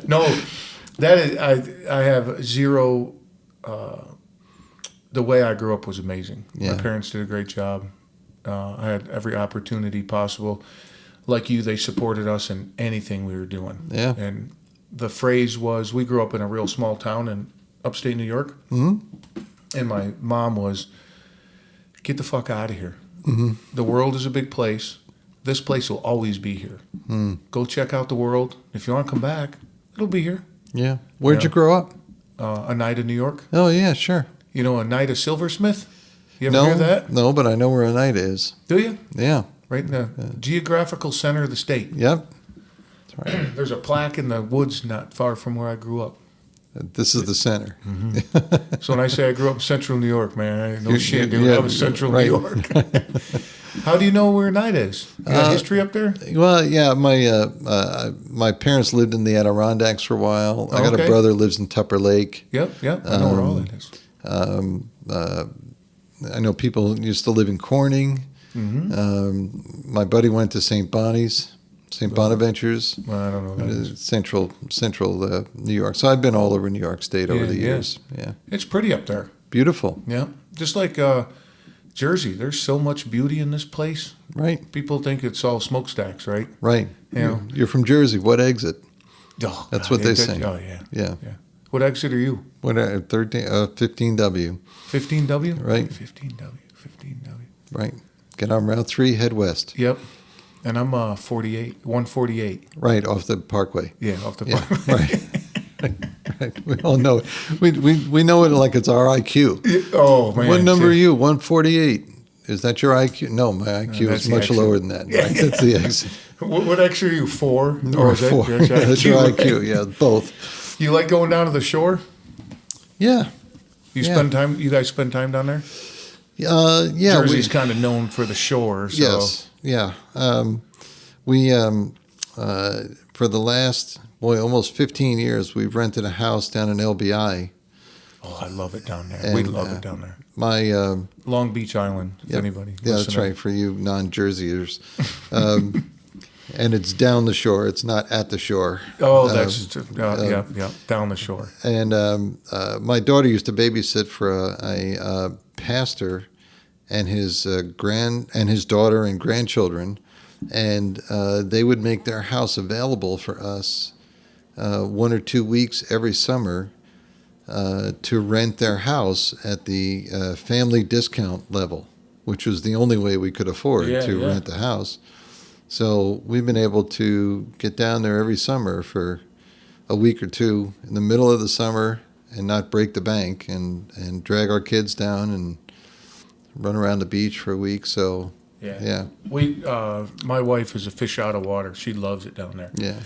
No, that is, I have zero. The way I grew up was amazing. Yeah. My parents did a great job. I had every opportunity possible. Like you, they supported us in anything we were doing. Yeah. And the phrase was, we grew up in a real small town in upstate New York. And my mom was, get the fuck out of here. The world is a big place. This place will always be here. Go check out the world. If you want to come back, it'll be here. Yeah. Where'd you grow up? Oneida, New York. Oh, yeah, sure. Oneida Silversmith? You ever hear that? No, but I know where Oneida is. Do you? Yeah. Right in the geographical center of the state. Yep. That's right. There's a plaque in the woods not far from where I grew up. This is the center. So when I say I grew up in central New York, man, no shit, dude. yeah, I was central right. New York. How do you know where Oneida is? You got history up there? Well, yeah, my parents lived in the Adirondacks for a while. I got a Okay. brother who lives in Tupper Lake. Yep. I know where all that is. I know people used to live in Corning. My buddy went to St. Bonaventures, Well, I don't know what that is. central New York. So I've been all over New York State over the years. Yeah, It's pretty up there. beautiful. Yeah. Just like Jersey, there's so much beauty in this place. Right, People think it's all smokestacks, right? right. Yeah. You're from Jersey. What exit? Oh, That's God, what they that- say. Oh, yeah. Yeah. What exit are you? What? 15W. 15W? Right. 15W. 15W. Right. Get on Route 3, head west. Yep. And I'm 148. Right, off the Parkway. Yeah, off the Yeah, park. right. Right. We all know it. We know it like it's our IQ. Oh, man. What number are you? 148. Is that your IQ? No, my IQ that's is the much exit. lower than that. Right? That's the exit. What extra are you, 4? Or is that 4. your IQ? That's your IQ. Yeah, both. You like going down to the shore? Yeah. You Yeah. spend time. You guys spend time down there? Yeah. Jersey's kind of known for the shore. So. Yes. Yeah. We for the last almost 15 years, we've rented a house down in LBI. Oh, I love it down there. We love it down there. My Long Beach Island. If anybody. Yeah, that's listening. right for you non-Jerseyers. And it's down the shore. It's not at the shore. Oh, that's yeah, down the shore. And my daughter used to babysit for a pastor and his his daughter and grandchildren, and they would make their house available for us 1 or 2 weeks every summer to rent their house at the family discount level, which was the only way we could afford to rent the house. So we've been able to get down there every summer for a week or two in the middle of the summer and not break the bank and drag our kids down and run around the beach for a week. So, yeah. My wife is a fish out of water. She loves it down there. Yeah.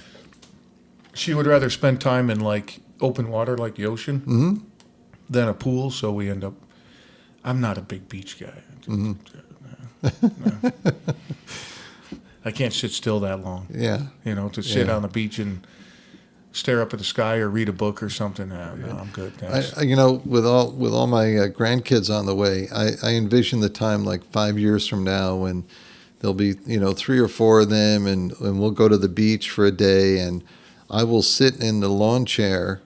She would rather spend time in like open water, like the ocean, than a pool. So we end up. I'm not a big beach guy. No. I can't sit still that long. Yeah. To sit on the beach and stare up at the sky or read a book or something. No, I'm good. With all my grandkids on the way, I envision the time like 5 years from now when there'll be 3 or 4 of them, and we'll go to the beach for a day, and I will sit in the lawn chair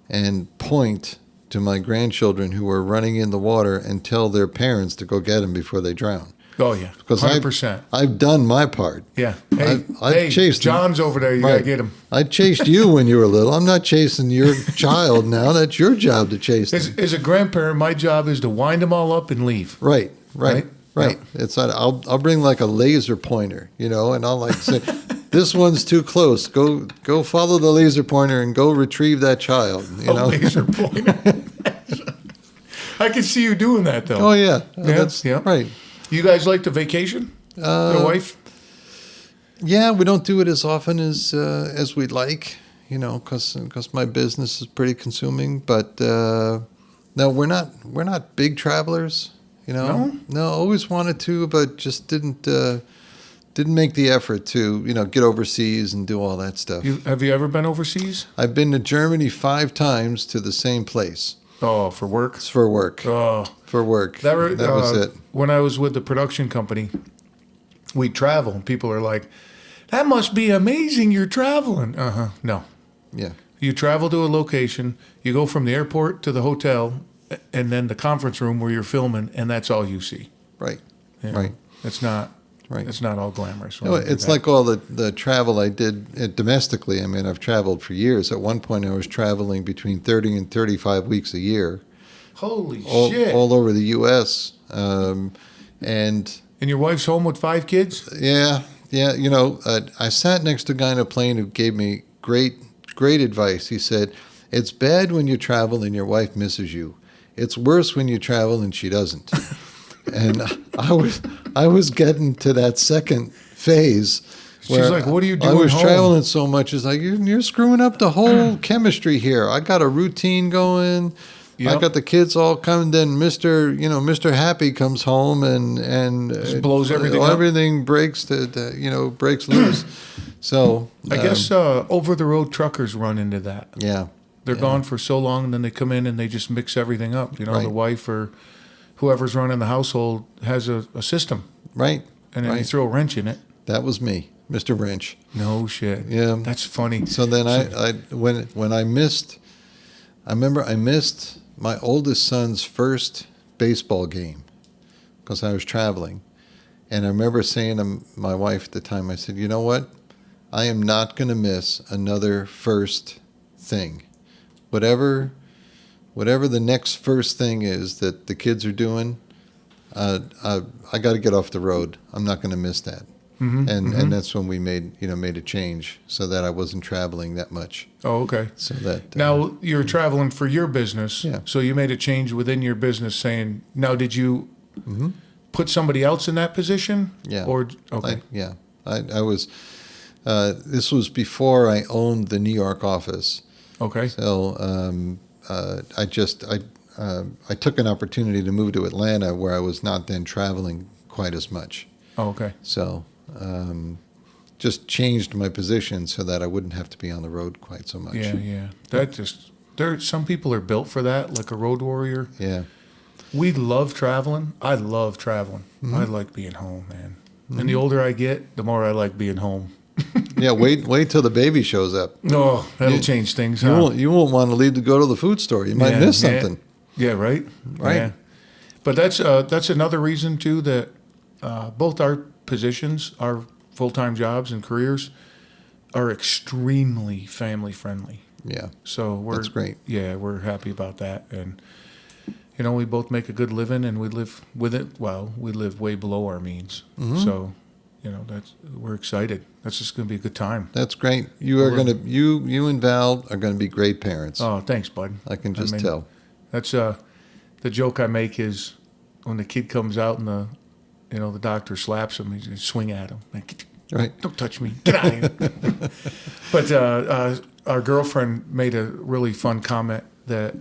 and point to my grandchildren who are running in the water and tell their parents to go get them before they drown. Oh, yeah. Because 100%. I've done my part. Yeah. I've chased John's over there. You got to get him. I chased you when you were little. I'm not chasing your child now. That's your job to chase them. As a grandparent, my job is to wind them all up and leave. Right. Yep. It's not, I'll bring like a laser pointer, and I'll like say, this one's too close. Go follow the laser pointer and go retrieve that child. Laser pointer. I can see you doing that though. Oh yeah. That's right. You guys like to vacation? Your wife? Yeah, we don't do it as often as we'd like, because my business is pretty consuming. But no, we're not big travelers. No, always wanted to, but just didn't make the effort to get overseas and do all that stuff. Have you ever been overseas? I've been to Germany 5 times to the same place. Oh, for work? It's for work. Oh. For work. That was it. When I was with the production company, we'd travel, and people are like, that must be amazing you're traveling. No. Yeah. You travel to a location, you go from the airport to the hotel, and then the conference room where you're filming, and that's all you see. Right. Right. It's not. Right. It's not all glamorous. It's like all the travel I did domestically. I mean, I've traveled for years. At one point, I was traveling between 30 and 35 weeks a year. Holy shit. All over the U.S. And your wife's home with 5 kids? Yeah. I sat next to a guy in a plane who gave me great advice. He said, it's bad when you travel and your wife misses you. It's worse when you travel and she doesn't. And I was getting to that second phase. She's like, what are you doing I was home? traveling so much. It's like, you're screwing up the whole chemistry here. I got a routine going. Yep. I got the kids all coming. Then Mr. Happy comes home and just blows everything up. Everything breaks breaks loose. So I guess over the road truckers run into that. Yeah. They're gone for so long, and then they come in and they just mix everything up. Right. The wife or whoever's running the household has a system. Right. And then you throw a wrench in it. That was me, Mr. Wrench. No shit. Yeah. That's funny. So then I remember I missed my oldest son's first baseball game because I was traveling. And I remember saying to my wife at the time, I said, you know what? I am not going to miss another first thing. Whatever the next first thing is that the kids are doing, I got to get off the road. I'm not going to miss that. and that's when we made a change so that I wasn't traveling that much. Oh, okay. So that Now you're traveling for your business. Yeah. So you made a change within your business saying, now did you put somebody else in that position? Yeah. Or, okay. I was. This was before I owned the New York office. Okay. So I took an opportunity to move to Atlanta, where I was not then traveling quite as much. Oh, okay. So just changed my position so that I wouldn't have to be on the road quite so much. Yeah. Some people are built for that, like a road warrior. Yeah. We love traveling. I love traveling. I like being home, man. And the older I get, the more I like being home. Yeah, wait till the baby shows up. No, that'll change things. You won't want to leave to go to the food store. You might miss something. Yeah, right. Yeah. But that's another reason too that both our positions, our full-time jobs and careers, are extremely family friendly. Yeah. So that's great. Yeah, we're happy about that, and we both make a good living, and we live with it. Well, we live way below our means, so we're excited. That's just going to be a good time. That's great. You and Val are going to be great parents. Oh, thanks, bud. I can just tell. That's the joke I make is when the kid comes out and the doctor slaps him, he's swing at him. Like, right. Don't touch me. Get out of here. But our girlfriend made a really fun comment that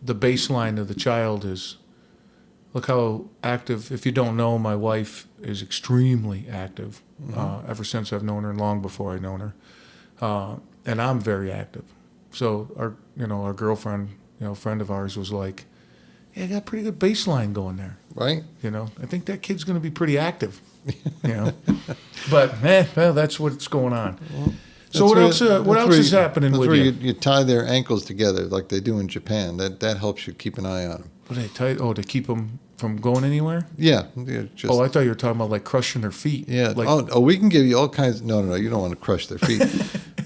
the baseline of the child is, look how active. If you don't know, my wife is extremely active ever since I've known her and long before I known her. And I'm very active. So our girlfriend, friend of ours was like, yeah, I got a pretty good baseline going there. Right. I think that kid's going to be pretty active. But well, that's what's going on. Well, so what else is happening with you? You tie their ankles together like they do in Japan. That helps you keep an eye on them. What they tie? Oh, to keep them from going anywhere? Yeah. I thought you were talking about like crushing their feet. Yeah. We can give you all kinds. No. You don't want to crush their feet.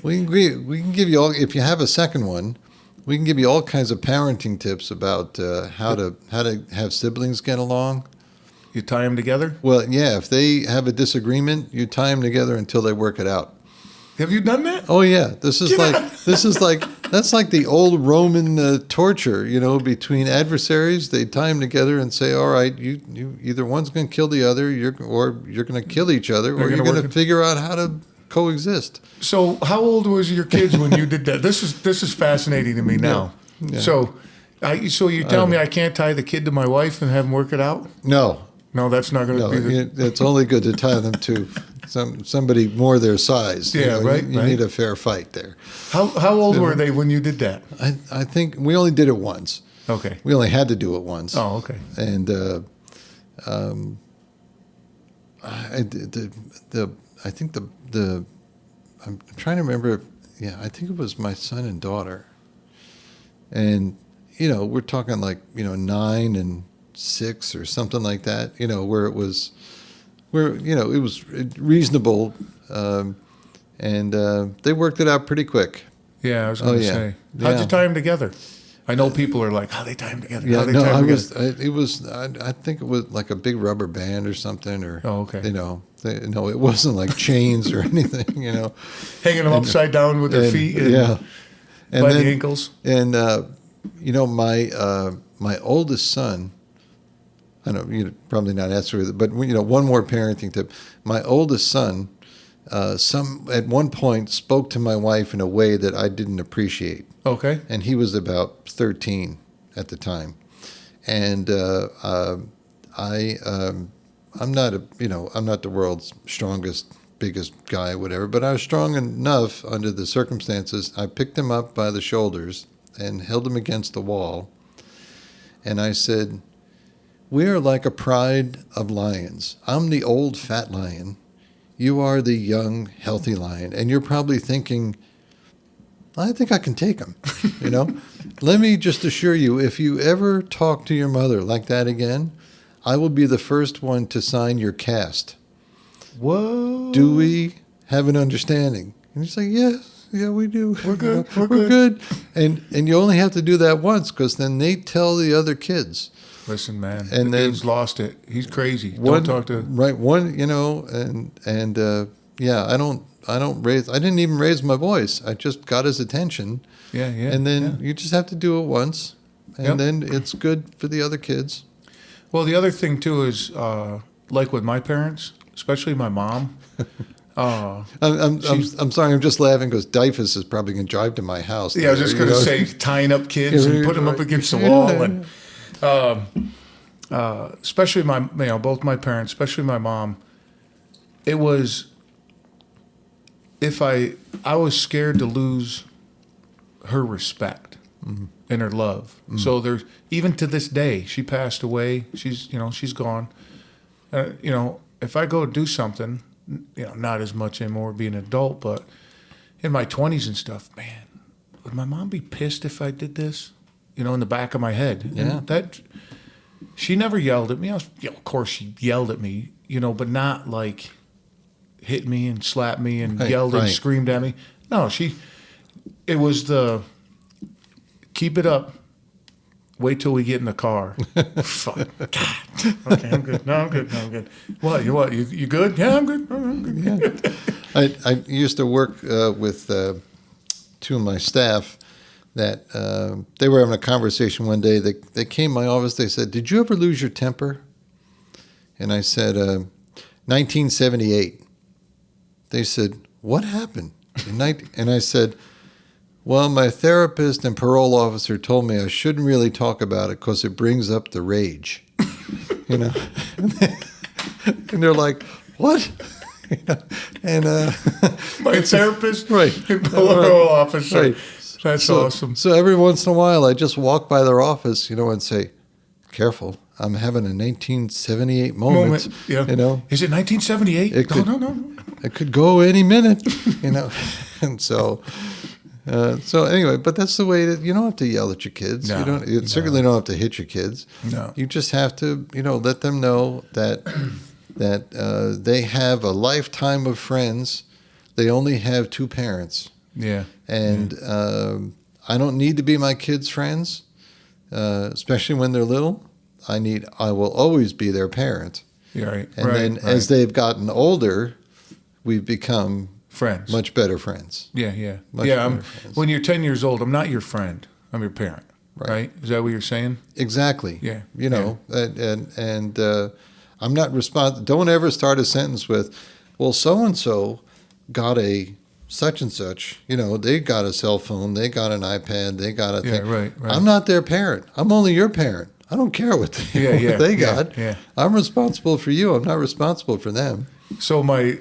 we can give you all. If you have a second one, we can give you all kinds of parenting tips about how to have siblings get along. You tie them together? Well, yeah. If they have a disagreement, you tie them together until they work it out. Have you done that? Oh yeah, that's like the old Roman torture, between adversaries. They tie them together and say, "All right, you either one's going to kill the other, you're going to kill each other, or you're going to figure out how to coexist." So, how old was your kids when you did that? This is fascinating to me now. Yeah. So you tell me I can't tie the kid to my wife and have them work it out? No, that's not going to be. It's only good to tie them to somebody more their size. Yeah, right. You need a fair fight there. How old were they when you did that? I think we only did it once. Okay. We only had to do it once. Oh, okay. And I'm trying to remember. Yeah, I think it was my son and daughter. And we're talking like 9 and 6 or something like that. Where it was reasonable, and they worked it out pretty quick. Yeah, I was going to say. How'd you tie them together? I know people are like, how they tie them together? Yeah, I think it was like a big rubber band or something, or okay. It wasn't like chains or anything. Hanging them upside down with their feet. And by the ankles. And my oldest son. I know you're probably not answering it, but one more parenting tip. My oldest son, at one point spoke to my wife in a way that I didn't appreciate. Okay. And he was about 13 at the time, and I'm not the world's strongest, biggest guy, whatever, but I was strong enough under the circumstances. I picked him up by the shoulders and held him against the wall, and I said, "We are like a pride of lions. I'm the old fat lion. You are the young, healthy lion." And you're probably thinking, I think I can take him. Let me just assure you, if you ever talk to your mother like that again, I will be the first one to sign your cast. Whoa. Do we have an understanding? And he's like, yeah, we do. We're good. We're good. And you only have to do that once, because then they tell the other kids. Listen, man, And then he's lost it. He's crazy. Don't talk to one, yeah, I didn't even raise my voice. I just got his attention. Yeah. And then you just have to do it once, and then it's good for the other kids. Well, the other thing too is like with my parents, especially my mom. I'm sorry, I'm just laughing because Dyfus is probably going to drive to my house. Yeah, I was just going to say tying up kids and put them up against the wall, and especially both my parents, especially my mom. It was I was scared to lose her respect and her love. So there's even to this day, she passed away. She's gone. If I go do something, not as much anymore being an adult, but in my 20s and stuff, man, would my mom be pissed if I did this? In the back of my head. Yeah. And that she never yelled at me. Of course she yelled at me, but not like hit me and slapped me and yelled and screamed at me. No, it was the keep it up. Wait till we get in the car. Fuck. God. Okay, I'm good. No, I'm good. What? You good? Yeah, I'm good. Yeah. I used to work with two of my staff that they were having a conversation one day. They came to my office. They said, "Did you ever lose your temper?" And I said, 1978. They said, "What happened?" And I said, "Well, my therapist and parole officer told me I shouldn't really talk about it because it brings up the rage." And they're like, "What?" And my therapist, right, parole officer. Right. That's awesome. So every once in a while, I just walk by their office, and say, "Careful, I'm having a 1978 moment." Yeah. Is it 1978? No. It could go any minute, And so anyway, but that's the way that you don't have to yell at your kids. No, you certainly don't have to hit your kids. No. You just have to, let them know that they have a lifetime of friends. They only have two parents. Yeah. And I don't need to be my kids' friends, especially when they're little. I will always be their parent. Yeah, right. And then as they've gotten older, we've become friends, much better friends. Yeah. Much better friends. When you're 10 years old, I'm not your friend. I'm your parent. Right? Is that what you're saying? Exactly. Yeah. And I'm not responsible. Don't ever start a sentence with, "Well, so and so got a such and such. They got a cell phone. They got an iPad. They got a thing." Right. I'm not their parent. I'm only your parent. I don't care what they got. Yeah. I'm responsible for you. I'm not responsible for them. So my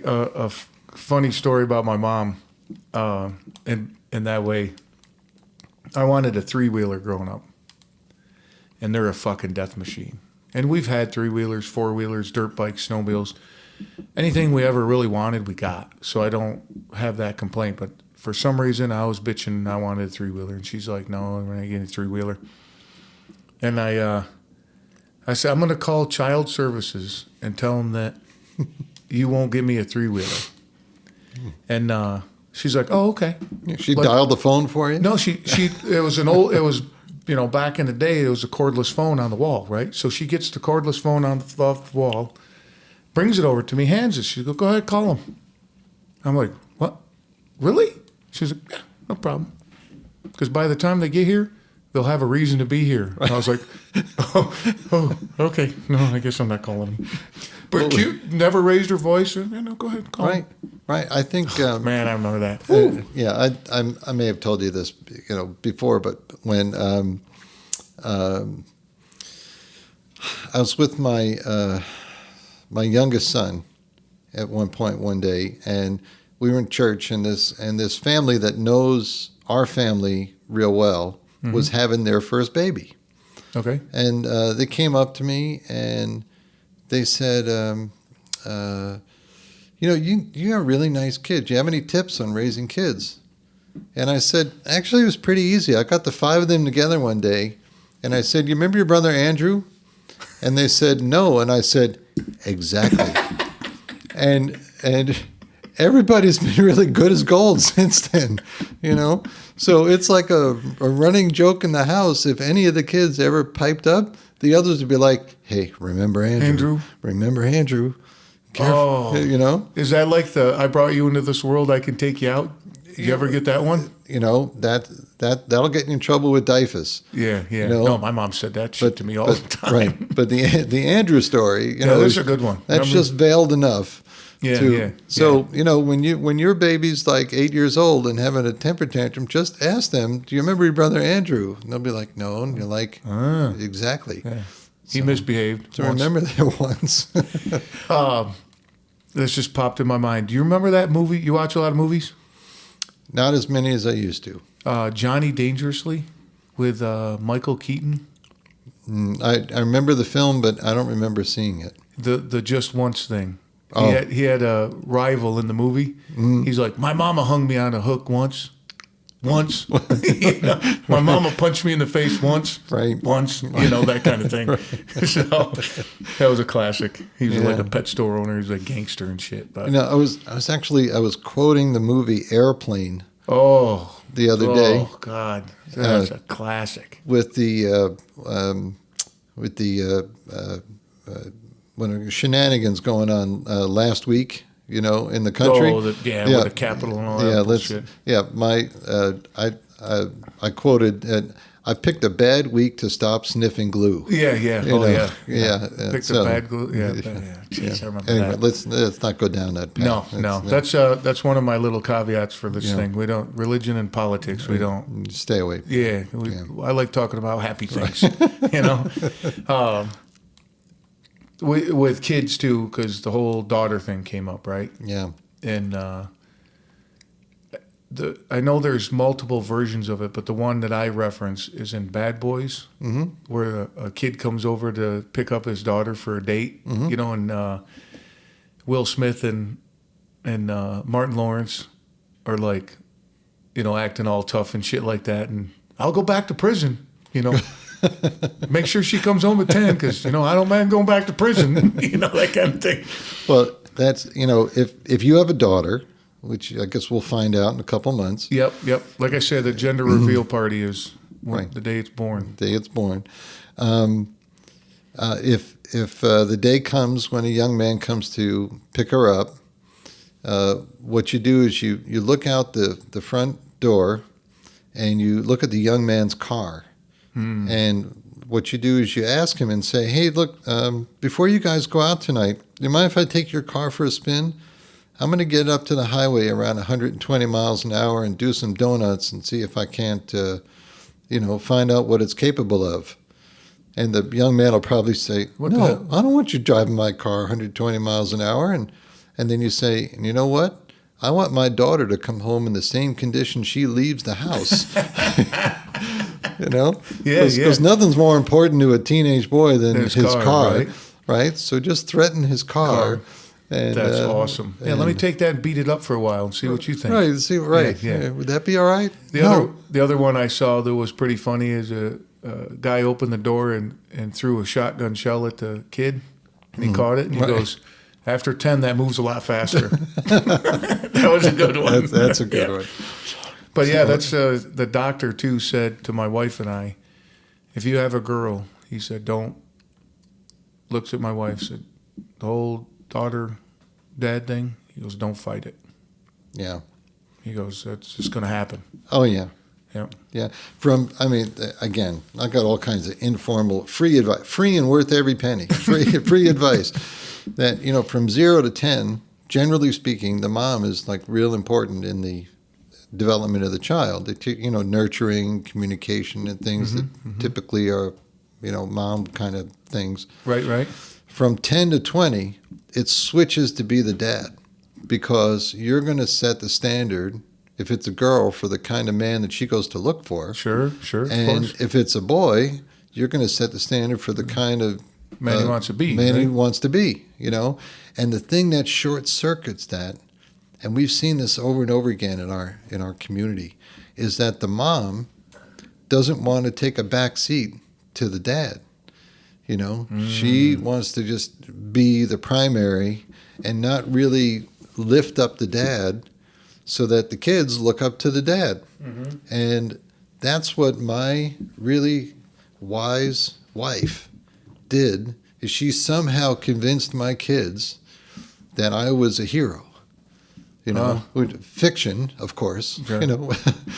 funny story about my mom, in that way, I wanted a 3-wheeler growing up, and they're a fucking death machine. And we've had 3-wheelers, 4-wheelers, dirt bikes, snowmobiles. Anything we ever really wanted, we got. So I don't have that complaint. But for some reason, I was bitching and I wanted a 3-wheeler. And she's like, "No, we're not getting a 3-wheeler." And I said, "I'm going to call child services and tell them that you won't give me a 3-wheeler." And she's like, "Oh, okay." She dialed the phone for you? No, it was back in the day, it was a cordless phone on the wall, right? So she gets the cordless phone off the wall, brings it over to me, hands it. She goes, "Go ahead, call him." I'm like, "What? Really?" She's like, "Yeah, no problem. Because by the time they get here, they'll have a reason to be here." And I was like, oh, okay. No, I guess I'm not calling him. But cute, never raised her voice. No, go ahead, call him. Right. I think, man, I remember that. Yeah, I may have told you this, before, but when I was with my youngest son at one day, and we were in church, and this family that knows our family real well was having their first baby. Okay. And they came up to me and they said, "You're a really nice kid. Do you have any tips on raising kids?" And I said, "Actually, it was pretty easy. I got the 5 of them together one day, and I said, 'You remember your brother Andrew?' And they said, 'No.' And I said, 'Exactly.'" and everybody's been really good as gold since then, So it's like a running joke in the house. If any of the kids ever piped up, The others would be like, "Hey, remember Andrew? Remember Andrew? Careful." Oh, You know, is that like the "I brought you into this world, I can take you out"? You ever get that one? you know that'll get you in trouble with DIFUS. Yeah. You know? No, my mom said that shit to me all the time. Right, but the Andrew story, that's a good one. That's just veiled enough. Yeah. So when your baby's like 8 years old and having a temper tantrum, just ask them, "Do you remember your brother Andrew?" And they'll be like, "No," and you're like, "Exactly." Yeah. He misbehaved. So remember that once. This just popped in my mind. Do you remember that movie? You watch a lot of movies? Not as many as I used to. Johnny Dangerously with Michael Keaton. I remember the film, but I don't remember seeing it. The Just Once thing. Oh. He had a rival in the movie. He's like, my mama hung me on a hook once. You know, my mama punched me in the face once. Right. Once. You know, that kind of thing. Right. So that was a classic. He was like a pet store owner. He was a gangster and shit. But I was quoting the movie Airplane. The other day. Oh God, that's a classic. With the when shenanigans going on last week, in the country. With the Capitol and all that bullshit. I quoted. I picked a bad week to stop sniffing glue. Yeah. Picked so, a bad glue. Yeah. Jeez, I remember anyway, that. let's not go down that path. No. That's one of my little caveats for this thing. We don't religion and politics. We don't stay away. Yeah. I like talking about happy things. With kids too, because the whole daughter thing came up, right? Yeah. And I know there's multiple versions of it, but the one that I reference is in Bad Boys, where a kid comes over to pick up his daughter for a date, and Will Smith and Martin Lawrence are like, acting all tough and shit like that, and I'll go back to prison, Make sure she comes home at 10 because, I don't mind going back to prison, that kind of thing. Well, that's, if you have a daughter, which I guess we'll find out in a couple months. Yep. Like I said, the gender reveal party is the day it's born. The day it's born. If the day comes when a young man comes to pick her up, what you do is you look out the front door and you look at the young man's car. And what you do is you ask him and say, "Hey, look, before you guys go out tonight, do you mind if I take your car for a spin? I'm going to get up to the highway around 120 miles an hour and do some donuts and see if I can't, find out what it's capable of." And the young man will probably say, "No, I don't want you driving my car 120 miles an hour." And then you say, "And you know what? I want my daughter to come home in the same condition she leaves the house." Because nothing's more important to a teenage boy than his car, right? So just threaten his car. And, that's awesome. Yeah, let me take that and beat it up for a while and see what you think. Right. Yeah. Would that be all right? The other one I saw that was pretty funny is a guy opened the door and threw a shotgun shell at the kid, and he caught it, and he goes, "After 10, that moves a lot faster." That was a good one. That's a good one. But that's the doctor too said to my wife and I, if you have a girl, he said, looks at my wife, said, the whole daughter dad thing, he goes, don't fight it. Yeah. He goes, that's just going to happen. Oh, yeah. Yeah. Again, I got all kinds of informal, free advice, free and worth every penny, free advice that, from 0 to 10, generally speaking, the mom is like real important in the development of the child. Nurturing, communication, and things that typically are, mom kind of things. Right. From 10 to 20, it switches to be the dad, because you're going to set the standard, if it's a girl, for the kind of man that she goes to look for. Sure. And if it's a boy, you're going to set the standard for the kind of man he wants to be. He wants to be, And the thing that short circuits that, and we've seen this over and over again in our community, is that the mom doesn't want to take a back seat to the dad. She wants to just be the primary and not really lift up the dad so that the kids look up to the dad. And that's what my really wise wife did is she somehow convinced my kids that I was a hero. You know, fiction, of course. Sure. You know,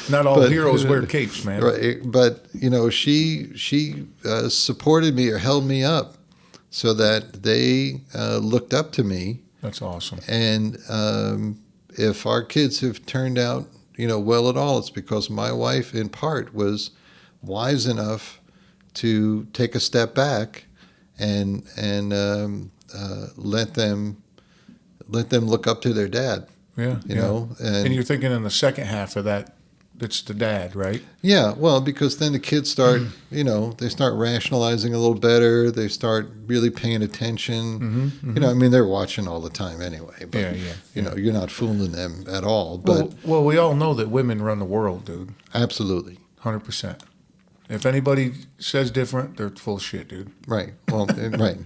Not all heroes wear capes, man. right? But you know, she supported me or held me up so that they looked up to me. That's awesome. And if our kids have turned out, you know, well at all, it's because my wife, in part, was wise enough to take a step back and let them look up to their dad. Yeah, you know, and you're thinking in the second half of that, it's the dad, right? Yeah, well, because then the kids start, you know, they start rationalizing a little better. They start really paying attention. You know, I mean, they're watching all the time anyway. But, you know, you're not fooling them at all. But well, we all know that women run the world, dude. Absolutely. 100%. If anybody says different, they're full of shit, dude. Right. Well, right.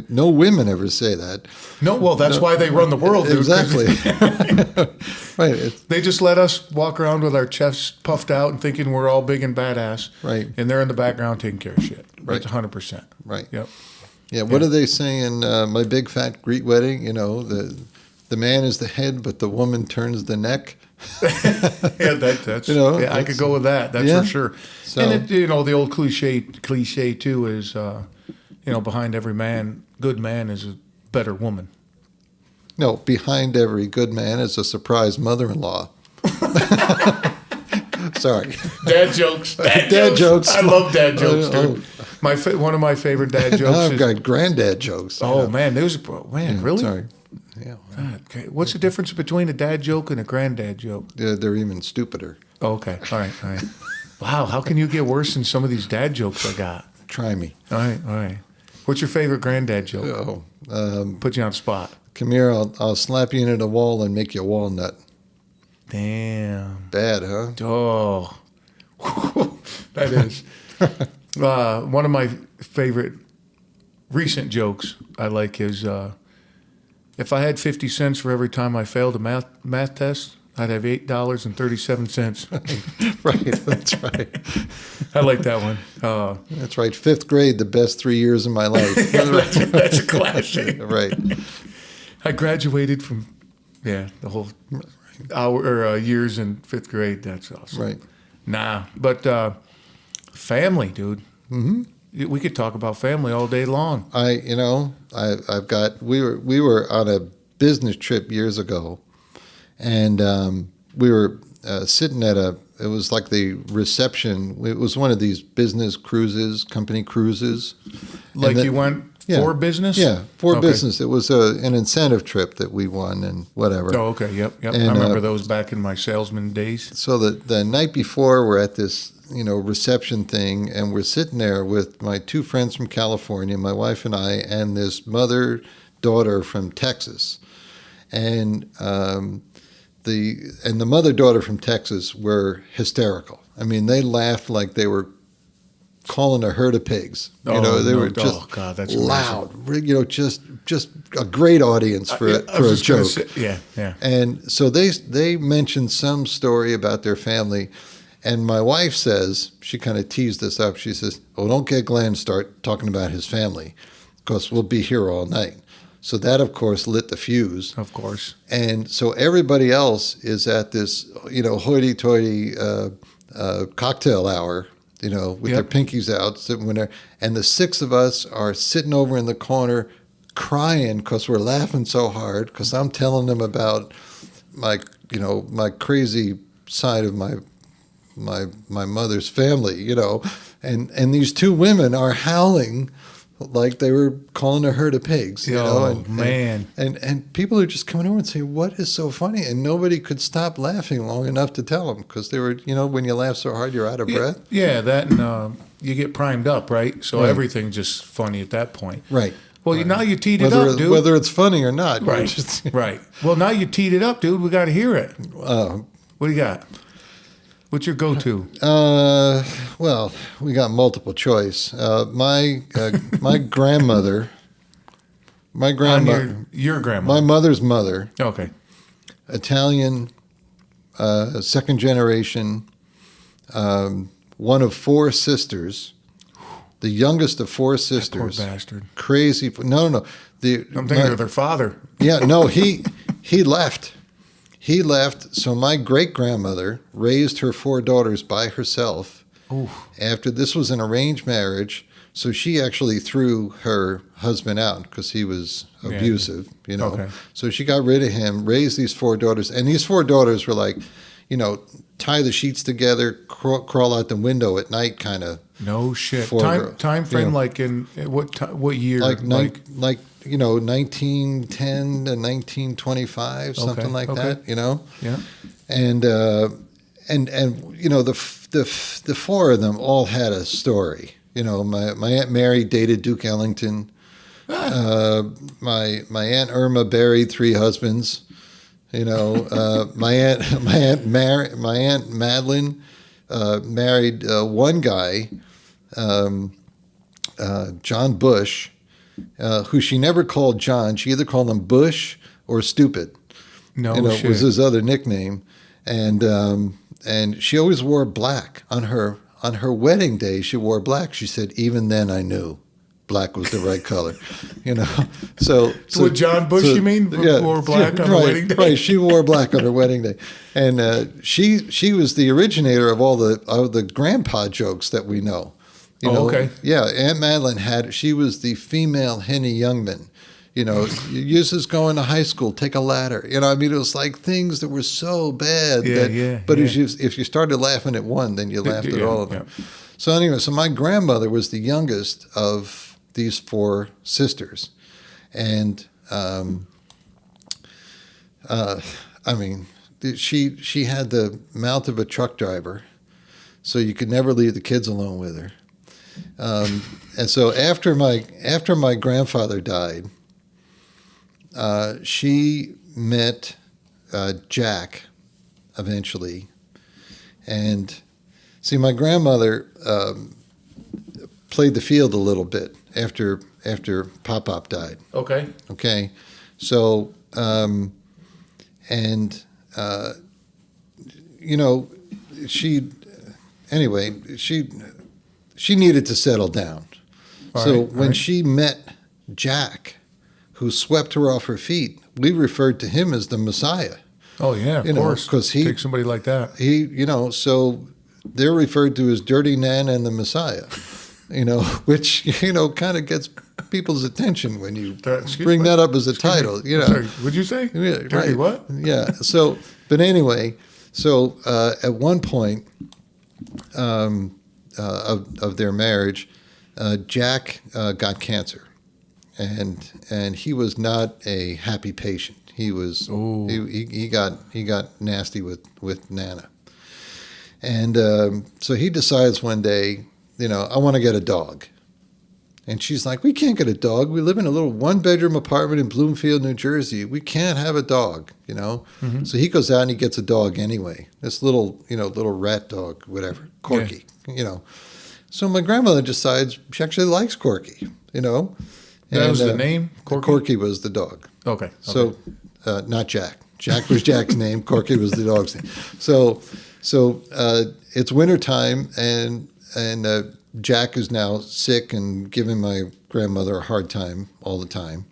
No women ever say that. No, well, that's why they run the world, dude. Exactly. Right. They just let us walk around with our chests puffed out and thinking we're all big and badass. Right. And they're in the background taking care of shit. Right. It's 100%. Right. Yep. Yeah. What are they saying? My big fat Greek wedding. You know, the man is the head, but the woman turns the neck. Yeah, that's you know, I could go with that. That's for sure. So, and you know, the old cliche too is, you know, behind every good man is a better woman. No, behind every good man is a surprise mother-in-law. Sorry, dad jokes. Dad jokes. I love dad jokes, dude. One of my favorite dad jokes. I've got granddad jokes. Oh man, really? Sorry. Yeah. Okay. What's the difference between a dad joke and a granddad joke? They're even stupider. Oh, okay. All right. Wow. How can you get worse than some of these dad jokes I got? Try me. All right. What's your favorite granddad joke? Put you on the spot. Come here. I'll slap you into the wall and make you a walnut. Damn. Bad, huh? Oh. That is. One of my favorite recent jokes I like is, if I had 50 cents for every time I failed a math test, I'd have $8.37. Right, that's right. I like that one. That's right. 5th grade, the best 3 years of my life. That's a classic. Right. I graduated from, the whole years in 5th grade. That's awesome. Right. Nah, but family, dude. Mm-hmm. We could talk about family all day long. We were on a business trip years ago, and we were sitting at it was like the reception. It was one of these business cruises, company cruises. Like you went for business? Yeah, for business. It was an incentive trip that we won and whatever. Oh, okay, yep. And, I remember those back in my salesman days. So the night before, we're at this reception thing, and we're sitting there with my 2 friends from California, my wife and I, and this mother-daughter from Texas. And the mother-daughter from Texas were hysterical. I mean, they laughed like they were calling a herd of pigs. They were just that's loud. Just a great audience for a joke. Yeah. And so they mentioned some story about their family. And my wife says, she kind of teased this up. She says, "Oh, don't get Glenn start talking about his family, because we'll be here all night." So that, of course, lit the fuse. Of course. And so everybody else is at this, hoity-toity cocktail hour, with their pinkies out, sitting there. And the 6 of us are sitting over in the corner crying because we're laughing so hard, because I'm telling them about my crazy side of my mother's family, and these 2 women are howling like they were calling a herd of pigs, man. And people are just coming over and saying, "What is so funny?" And nobody could stop laughing long enough to tell them, because they were, when you laugh so hard, you're out of breath. Yeah, that and you get primed up, right? So everything's just funny at that point. Right. Well, now you teed it up, dude. Whether it's funny or not. Right, right. Well, now you teed it up, dude. We got to hear it. What do you got? What's your go-to? Well, we got multiple choice. My grandmother, your grandmother, my mother's mother. Okay. Italian, 2nd generation, one of 4 sisters. the youngest of four Poor sisters. bastard. Crazy. No. I'm thinking of their father. Yeah, no, he left. He left. So my great grandmother raised her four daughters by herself. Ooh. After this was an arranged marriage, so she actually threw her husband out because he was abusive. You know, Okay. so she got rid of him. Raised these four daughters, and these four daughters were like, you know, tie the sheets together, crawl out the window at night, kind of. No shit. For, Time frame, you know, like in what year? like 1910 to 1925, something like that. You know. Yeah. And you know, the four of them all had a story. You know, my Aunt Mary dated Duke Ellington. My Aunt Irma buried three husbands. You know, my aunt Madeline married one guy, John Bush, who she never called John. She either called him Bush or Stupid. No You know, shit. was his other nickname, and she always wore black on her wedding day. She wore black. She said, even then I knew black was the right color, you know. So With John Bush, you mean? Wore black on the wedding day? Right, she wore black on her wedding day, and she was the originator of all the grandpa jokes that we know. You know? Okay. Yeah, Aunt Madeline she was the female Henny Youngman. You know, you just going to high school, take a ladder. You know, I mean, it was like things that were so bad. But if you started laughing at one, then you laughed at all of them. Yeah. So anyway, so my grandmother was the youngest of these four sisters. And, I mean, she had the mouth of a truck driver, so you could never leave the kids alone with her. And so after my grandfather died, she met Jack eventually. And see, my grandmother played the field a little bit after Pop died. Okay. Okay. So, you know, she needed to settle down. When she met Jack, who swept her off her feet, we referred to him as the Messiah. Oh yeah, of course. Because take somebody like that. So they're referred to as Dirty Nan and the Messiah. You know, which kind of gets people's attention when you bring that up as a title. You know, sorry, what'd you say? Yeah, Dirty right. what? Yeah. So, but anyway, at one point of their marriage, Jack got cancer, and he was not a happy patient. He was he got nasty with Nana, and so he decides one day, I want to get a dog. And she's like, we can't get a dog. We live in a little one-bedroom apartment in Bloomfield, New Jersey. We can't have a dog, Mm-hmm. So he goes out and he gets a dog anyway. This little rat dog, whatever, Corky, So my grandmother decides she actually likes Corky, That was the name? Corky? Corky was the dog. Okay. So not Jack. Jack was Jack's name. Corky was the dog's name. So it's wintertime and Jack is now sick and giving my grandmother a hard time all the time.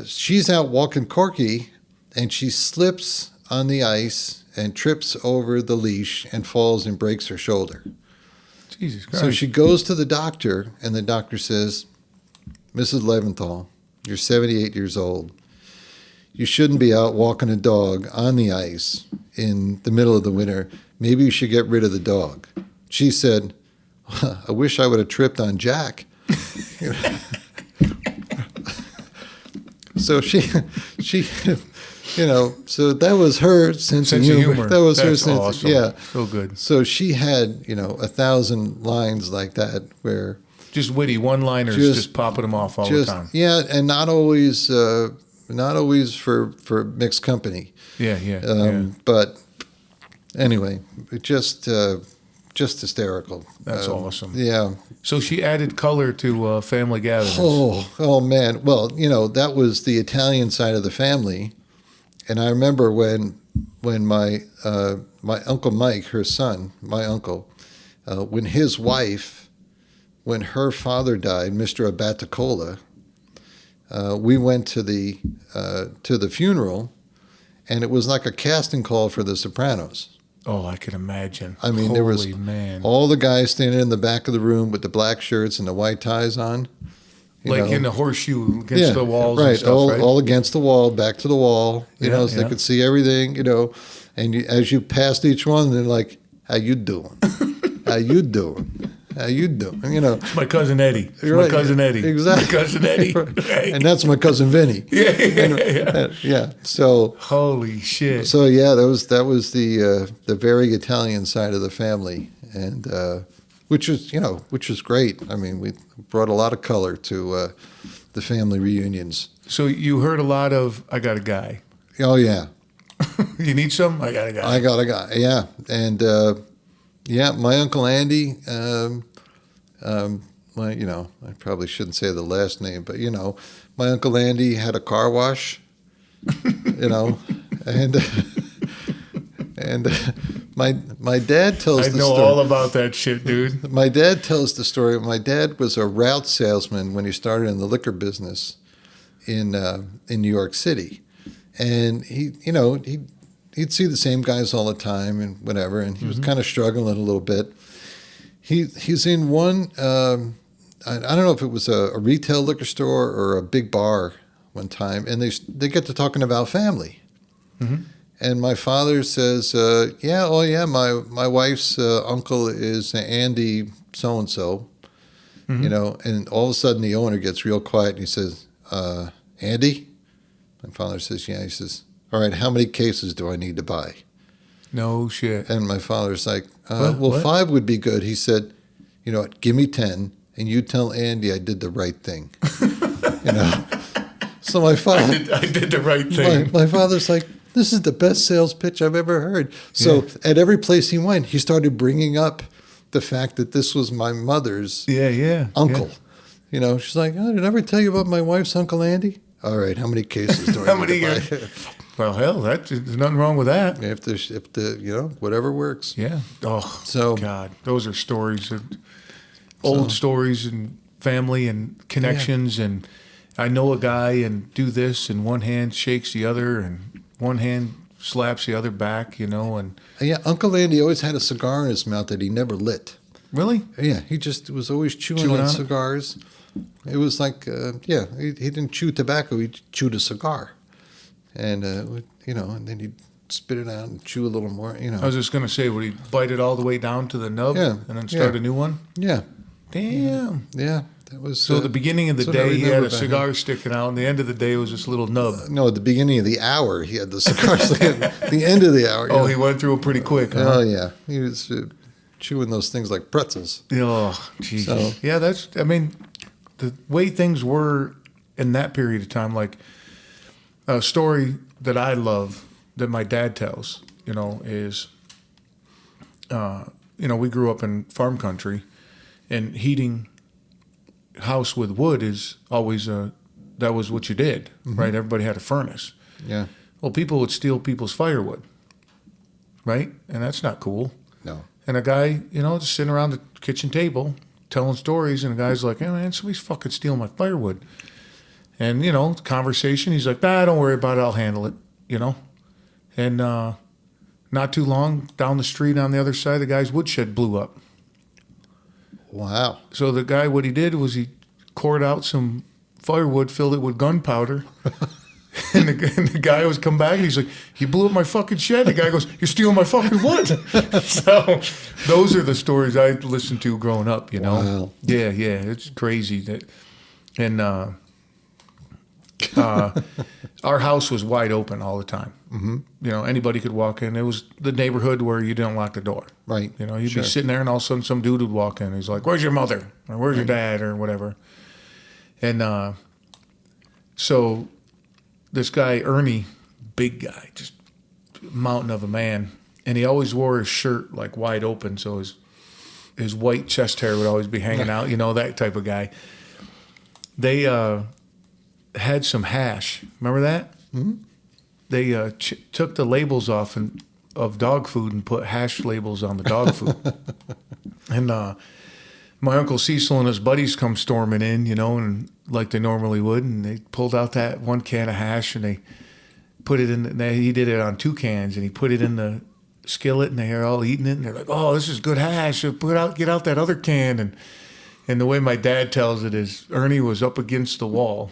She's out walking Corky, and she slips on the ice and trips over the leash and falls and breaks her shoulder. Jesus Christ. So she goes to the doctor, and the doctor says, Mrs. Leventhal, you're 78 years old. You shouldn't be out walking a dog on the ice in the middle of the winter. Maybe you should get rid of the dog. She said, I wish I would have tripped on Jack. So she, so that was her sense of humor. That was her sense. Awesome. Yeah. So good. So she had, 1,000 lines like that where. Just witty one-liners, just popping them off all the time. Yeah. And not always for mixed company. Yeah. But anyway, it just hysterical. That's awesome. Yeah. So she added color to family gatherings. Oh man. Well, that was the Italian side of the family, and I remember when my Uncle Mike, her son, my uncle, when his wife when her father died, Mr. Abaticola, we went to the funeral, and it was like a casting call for The Sopranos. Oh, I can imagine. I mean, there was all the guys standing in the back of the room with the black shirts and the white ties on. In the horseshoe against the walls right. and stuff, right? All against the wall, back to the wall, so they could see everything, And as you passed each one, they're like, how you doing? How you doing? How you doing? It's my cousin Eddie. Right. My cousin Eddie. Exactly. My cousin Eddie. Right. And that's my cousin Vinny. Yeah. So holy shit. So yeah, that was the very Italian side of the family, and which was great. I mean, we brought a lot of color to the family reunions. So you heard a lot of "I got a guy." Oh yeah. You need some? I got a guy. I got a guy. Yeah, and my Uncle Andy. I probably shouldn't say the last name, but my Uncle Andy had a car wash. And my dad tells the story. I know all about that shit, dude. My dad tells the story. My dad was a route salesman when he started in the liquor business in New York City, and he'd see the same guys all the time and whatever, and he was kind of struggling a little bit. He's in one. I don't know if it was a retail liquor store or a big bar one time, and they get to talking about family. Mm-hmm. And my father says, my wife's uncle is Andy so-and-so, and all of a sudden the owner gets real quiet and he says, Andy? My father says, yeah. He says, all right, how many cases do I need to buy? No shit. And my father's like, what? 5 would be good. He said, you know what, give me 10 and you tell Andy I did the right thing. So my father... I did the right thing. My father's like, this is the best sales pitch I've ever heard. So at every place he went, he started bringing up the fact that this was my mother's uncle. Yeah. She's like, oh, did I ever tell you about my wife's Uncle Andy? All right, how many cases do I need to buy? Well, hell, there's nothing wrong with that. If the whatever works. Yeah. Oh, so God, those are stories, old stories and family and connections. And I know a guy and do this, and one hand shakes the other, and one hand slaps the other back, and Uncle Andy always had a cigar in his mouth that he never lit. Really? Yeah, he just was always chewing on cigars. It was like, he didn't chew tobacco; he chewed a cigar, and and then he'd spit it out and chew a little more. I was just gonna say, would he bite it all the way down to the nub, and then start a new one? Yeah. Damn. Yeah. That was, so at the beginning of the day, he had a cigar sticking out, and the end of the day, it was this little nub. No, at the beginning of the hour, he had the cigar sticking out. The end of the hour. Oh, he went through it pretty quick, huh? Oh, yeah. He was chewing those things like pretzels. Oh, geez. So, yeah, the way things were in that period of time, like a story that I love that my dad tells, is, we grew up in farm country, and heating house with wood is always that was what you did, right? Everybody had a furnace. Yeah. Well, people would steal people's firewood, right? And that's not cool. No. And a guy, just sitting around the kitchen table telling stories, and the guy's like, hey, man, somebody's fucking stealing my firewood. And, conversation, he's like, don't worry about it, I'll handle it, And not too long, down the street on the other side, the guy's woodshed blew up. Wow. So the guy, what he did was he cored out some firewood, filled it with gunpowder. and the guy was come back and he's like, you blew up my fucking shed. The guy goes, you're stealing my fucking wood. So those are the stories I listened to growing up, Wow. Yeah, it's crazy. And our house was wide open all the time. Mm-hmm. Anybody could walk in. It was the neighborhood where you didn't lock the door. Right. You'd be sitting there, and all of a sudden some dude would walk in. He's like, where's your mother? Or where's your dad? Or whatever. And so this guy, Ernie, big guy, just mountain of a man, and he always wore his shirt like wide open, so his white chest hair would always be hanging out, that type of guy. They had some hash. Remember that? Mm-hmm. They took the labels off of dog food and put hash labels on the dog food. And my Uncle Cecil and his buddies come storming in, and like they normally would, and they pulled out that one can of hash and they put it in. He did it on 2 cans, and he put it in the skillet, and they're all eating it, and they're like, "Oh, this is good hash. So get out that other can." And the way my dad tells it is, Ernie was up against the wall,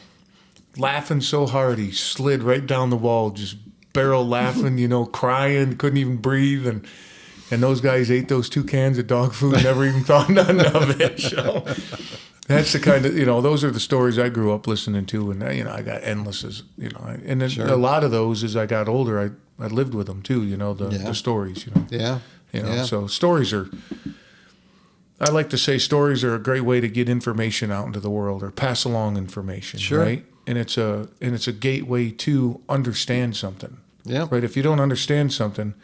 laughing so hard he slid right down the wall, just barrel laughing, crying, couldn't even breathe, and those guys ate those 2 cans of dog food, never even thought none of it. So that's the kind of, those are the stories I grew up listening to, and I got endless, and then Sure. a lot of those as I got older, I lived with them too, the stories, Yeah. So stories are, I like to say stories are a great way to get information out into the world or pass along information, Sure. right? And it's a gateway to understand something. Yeah. Right? If you don't understand something,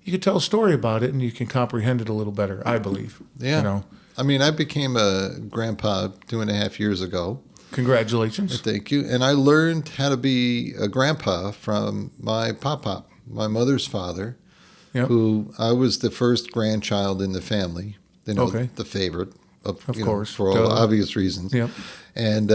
you can tell a story about it and you can comprehend it a little better, I believe. Yeah. I mean, I became a grandpa 2.5 years ago. Congratulations. Thank you. And I learned how to be a grandpa from my pop-pop, my mother's father, Yep. who I was the first grandchild in the family, Okay. the favorite, Of course. for all obvious reasons. Yep. And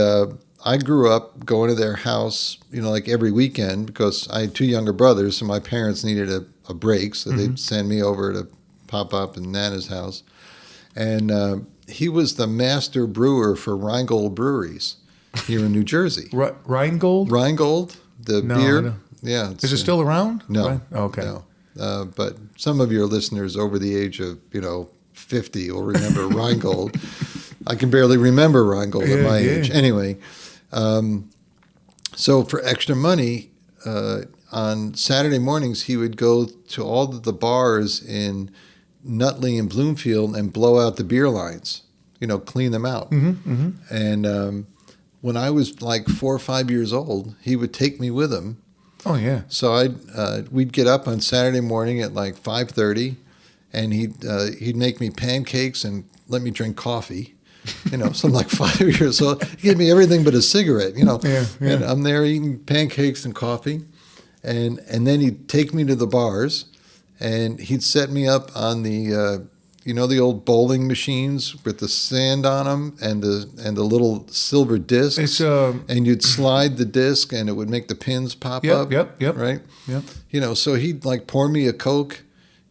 I grew up going to their house, like every weekend because I had 2 younger brothers, so my parents needed a break, so they'd send me over to Pop-Pop and Nana's house. And he was the master brewer for Rheingold Breweries here in New Jersey. Rheingold? Rheingold, the No, beer. no. Yeah. Is it still around? No. Okay. No. But some of your listeners over the age of, 50 will remember Rheingold. I can barely remember Rheingold at my age. Anyway, so for extra money, on Saturday mornings, he would go to all of the bars in Nutley and Bloomfield and blow out the beer lines, clean them out. And when I was like 4 or 5 years old, he would take me with him. Oh, yeah. So we'd get up on Saturday morning at like 5:30, and he'd make me pancakes and let me drink coffee. So I'm like 5 years old. He gave me everything but a cigarette. Yeah. And I'm there eating pancakes and coffee, and then he'd take me to the bars, and he'd set me up on the the old bowling machines with the sand on them and the little silver discs. It's and you'd slide the disc and it would make the pins pop up. Yep. Right. Yep. So he'd like pour me a Coke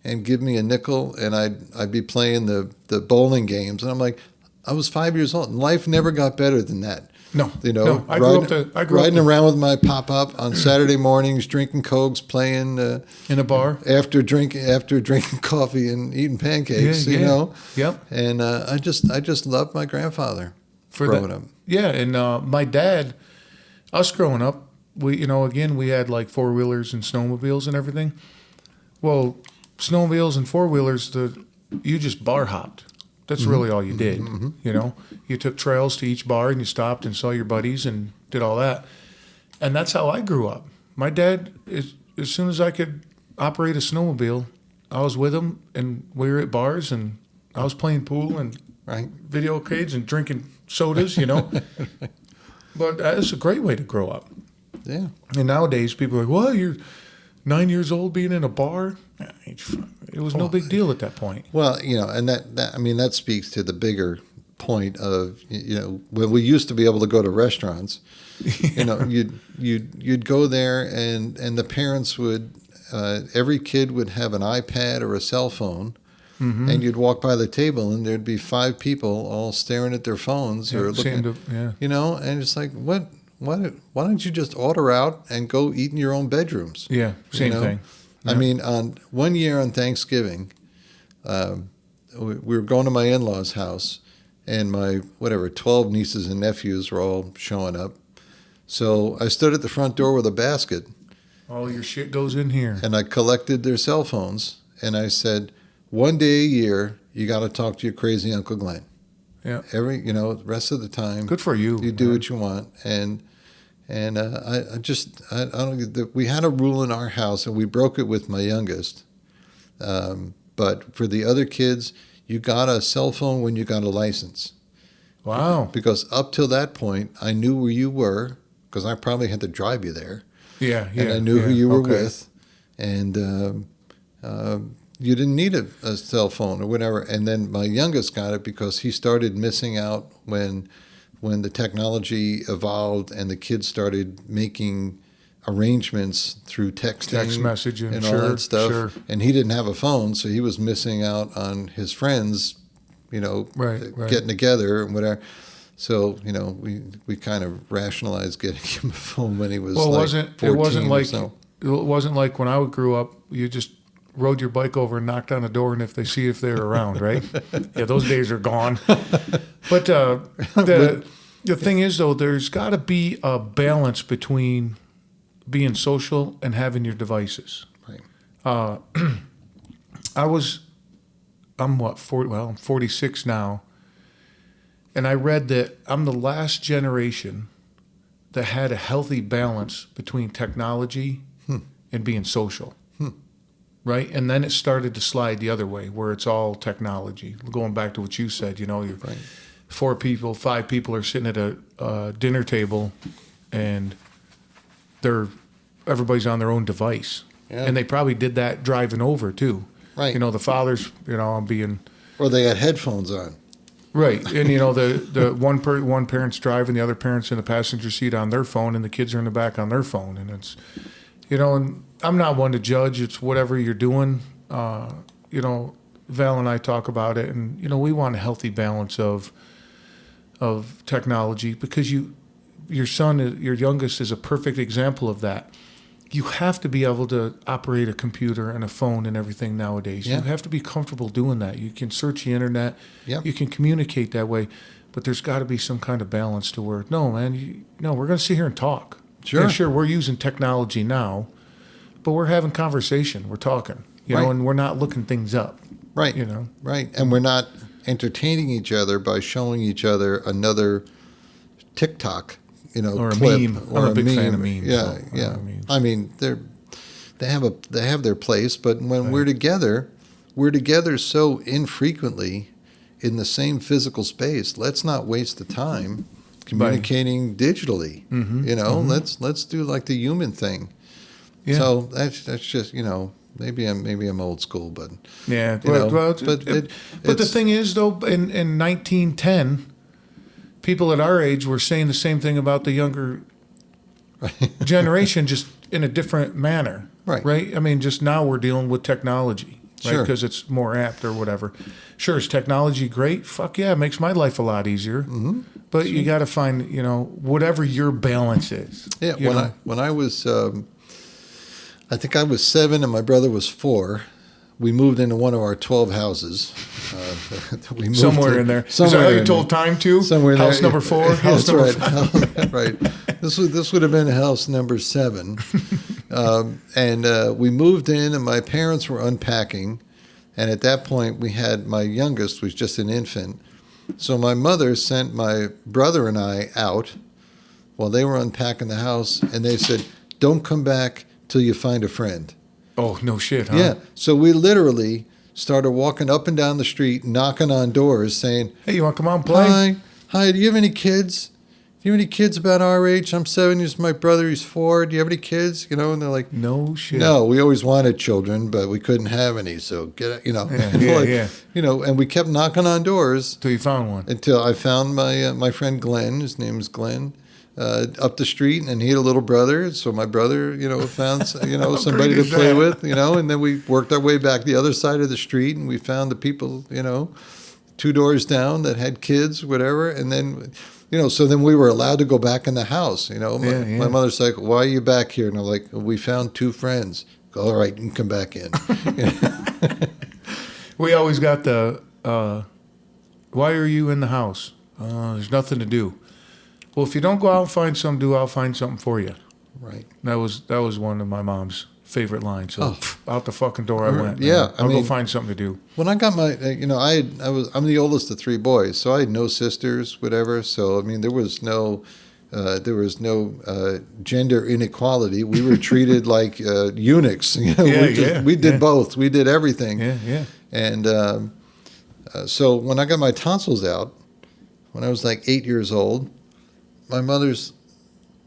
and give me a nickel, and I'd be playing the bowling games, and I'm like, I was 5 years old, and life never got better than that. No. I grew riding up around with my pop-up on Saturday mornings, drinking Cokes, playing in a bar after drinking coffee and eating pancakes. Yep. And I just loved my grandfather growing up. Yeah, and my dad, us growing up, we we had like 4-wheelers and snowmobiles and everything. Well, snowmobiles and 4-wheelers, you just bar hopped. That's really all you did. You took trails to each bar and you stopped and saw your buddies and did all that. And that's how I grew up. My dad, as soon as I could operate a snowmobile, I was with him and we were at bars and I was playing pool and video arcades and drinking sodas, But it's a great way to grow up. Yeah. And nowadays people are like, well, you're 9 years old being in a bar? It was no big deal at that point. Well, and that speaks to the bigger point of, when we used to be able to go to restaurants, you'd go there and the parents would, every kid would have an iPad or a cell phone, and you'd walk by the table and there'd be 5 people all staring at their phones or looking, and it's like, why don't you just order out and go eat in your own bedrooms? Yeah, same thing. I mean, on one year on Thanksgiving, we were going to my in-laws' house, and my 12 nieces and nephews were all showing up. So I stood at the front door with a basket. All your shit goes in here. And I collected their cell phones, and I said, one day a year, you got to talk to your crazy Uncle Glenn. Yeah. The rest of the time, good for you. You do what you want, and we had a rule in our house, and we broke it with my youngest. But for the other kids, you got a cell phone when you got a license. Wow. Because up till that point, I knew where you were, because I probably had to drive you there. Yeah. And I knew who you were with. And, you didn't need a cell phone or whatever. And then my youngest got it because he started missing out when the technology evolved and the kids started making arrangements through text messaging, and all that stuff. Sure. And he didn't have a phone, so he was missing out on his friends, getting together and whatever. So, we kind of rationalized getting him a phone when he was 14 it wasn't like so. It wasn't like when I grew up, you just rode your bike over and knocked on the door, and if they're around, right? Yeah, those days are gone. But the thing is, though, there's got to be a balance between being social and having your devices. Right. I'm 46 now, and I read that I'm the last generation that had a healthy balance between technology and being social. Right? And then it started to slide the other way, where it's all technology. Going back to what you said, you're Right. 4 people, 5 people are sitting at a dinner table, and everybody's on their own device. Yeah. And they probably did that driving over too. Right. The fathers, I'm being... Or they had headphones on. Right. And, the one parent's driving, the other parent's in the passenger seat on their phone, and the kids are in the back on their phone. And it's, and I'm not one to judge. It's whatever you're doing. Val and I talk about it, and, we want a healthy balance of technology, because your son, your youngest, is a perfect example of that. You have to be able to operate a computer and a phone and everything nowadays. Yeah. You have to be comfortable doing that. You can search the internet. Yep. You can communicate that way, but there's got to be some kind of balance to where, no, man, we're going to sit here and talk. Sure. Yeah, sure, we're using technology now, but we're having conversation. We're talking, right. And we're not looking things up. Right. Right. And we're not entertaining each other by showing each other another TikTok, or clip, a meme. I'm a big fan of memes. Yeah, yeah. I mean, they have their place, but when we're together so infrequently in the same physical space. Let's not waste the time communicating digitally. Mm-hmm. Let's do like the human thing. Yeah. So that's just maybe I'm old school, but yeah. But the thing is, though, in 1910. People at our age were saying the same thing about the younger generation, just in a different manner. Right. I mean, just now we're dealing with technology, right? Sure. Because it's more apt or whatever. Sure, is technology great? Fuck yeah, it makes my life a lot easier. Mm-hmm. But you got to find, whatever your balance is. Yeah. When I was, I think I was 7 and my brother was 4. We moved into one of our 12 houses. We moved somewhere in there. Is that how you told time to? Somewhere in house there. Number 4? House That's number right. 5. Right. This would have been house number 7. And we moved in, and my parents were unpacking. And at that point, we had my youngest was just an infant. So my mother sent my brother and I out while they were unpacking the house. And they said, don't come back till you find a friend. Oh, no shit, huh? Yeah. So we literally started walking up and down the street, knocking on doors, saying, hey, you want to come out and play? Hi, do you have any kids? Do you have any kids about our age? I'm 7, he's my brother, he's 4. Do you have any kids? And they're like, no shit. No, we always wanted children, but we couldn't have any. So get, Yeah. And we kept knocking on doors. Until you found one. Until I found my friend Glenn, his name is Glenn. Up the street, and he had a little brother. So my brother, found, somebody to play with, and then we worked our way back the other side of the street, and we found the people, 2 doors down that had kids, whatever. And then, so then we were allowed to go back in the house, My mother's like, why are you back here? And I'm like, we found 2 friends. All right, you can come back in. We always got the, why are you in the house? There's nothing to do. Well, if you don't go out and find something to do, I'll find something for you. Right. That was one of my mom's favorite lines. So out the fucking door I went. Yeah, I'll go find something to do. When I got my, I'm the oldest of 3 boys, so I had no sisters, whatever. So I mean, there was no gender inequality. We were treated like eunuchs. We did both. We did everything. Yeah. And so when I got my tonsils out, when I was like 8 years old. My mother's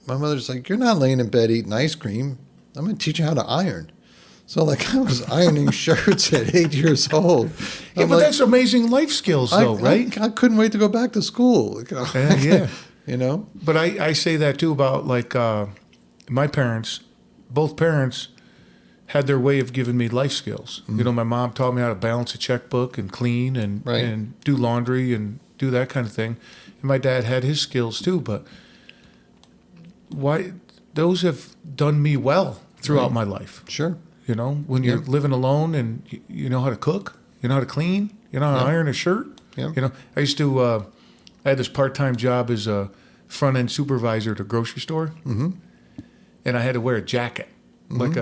like, you're not laying in bed eating ice cream. I'm going to teach you how to iron. So like I was ironing shirts at 8 years old. Yeah, but that's amazing life skills, though, right? I couldn't wait to go back to school. Yeah. You know? But I say that too about like my parents. Both parents had their way of giving me life skills. You know, my mom taught me how to balance a checkbook and clean and do laundry and do that kind of thing. And my dad had his skills too. But why those have done me well throughout my life. Sure. You know, when you're living alone and you know how to cook, you know how to clean, you know how to iron a shirt. Yeah. You know, I used to, I had this part-time job as a front-end supervisor at a grocery store. And I had to wear a jacket. Like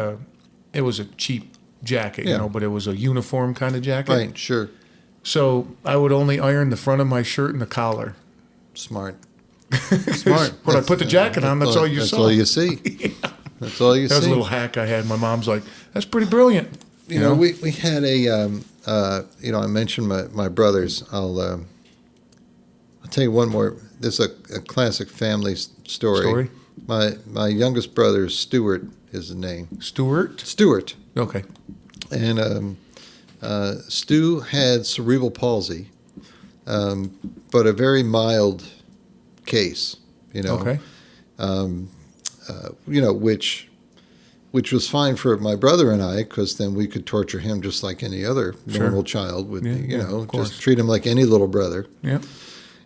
it was a cheap jacket, you know, but it was a uniform kind of jacket. Right, sure. So I would only iron the front of my shirt and the collar. Smart. Smart. When I put the jacket on, that's all you saw. That's all you see. That's all you see. That was a little hack I had. My mom's like, that's pretty brilliant. You know, we had a, you know, I mentioned my brothers. I'll tell you one more. There's a classic family story. My youngest brother, Stuart, is the name. Stuart. Okay. And Stu had cerebral palsy, but a very mild case, you know. Okay. You know, which was fine for my brother and I, because then we could torture him just like any other normal child would, you know, just treat him like any little brother. Yeah.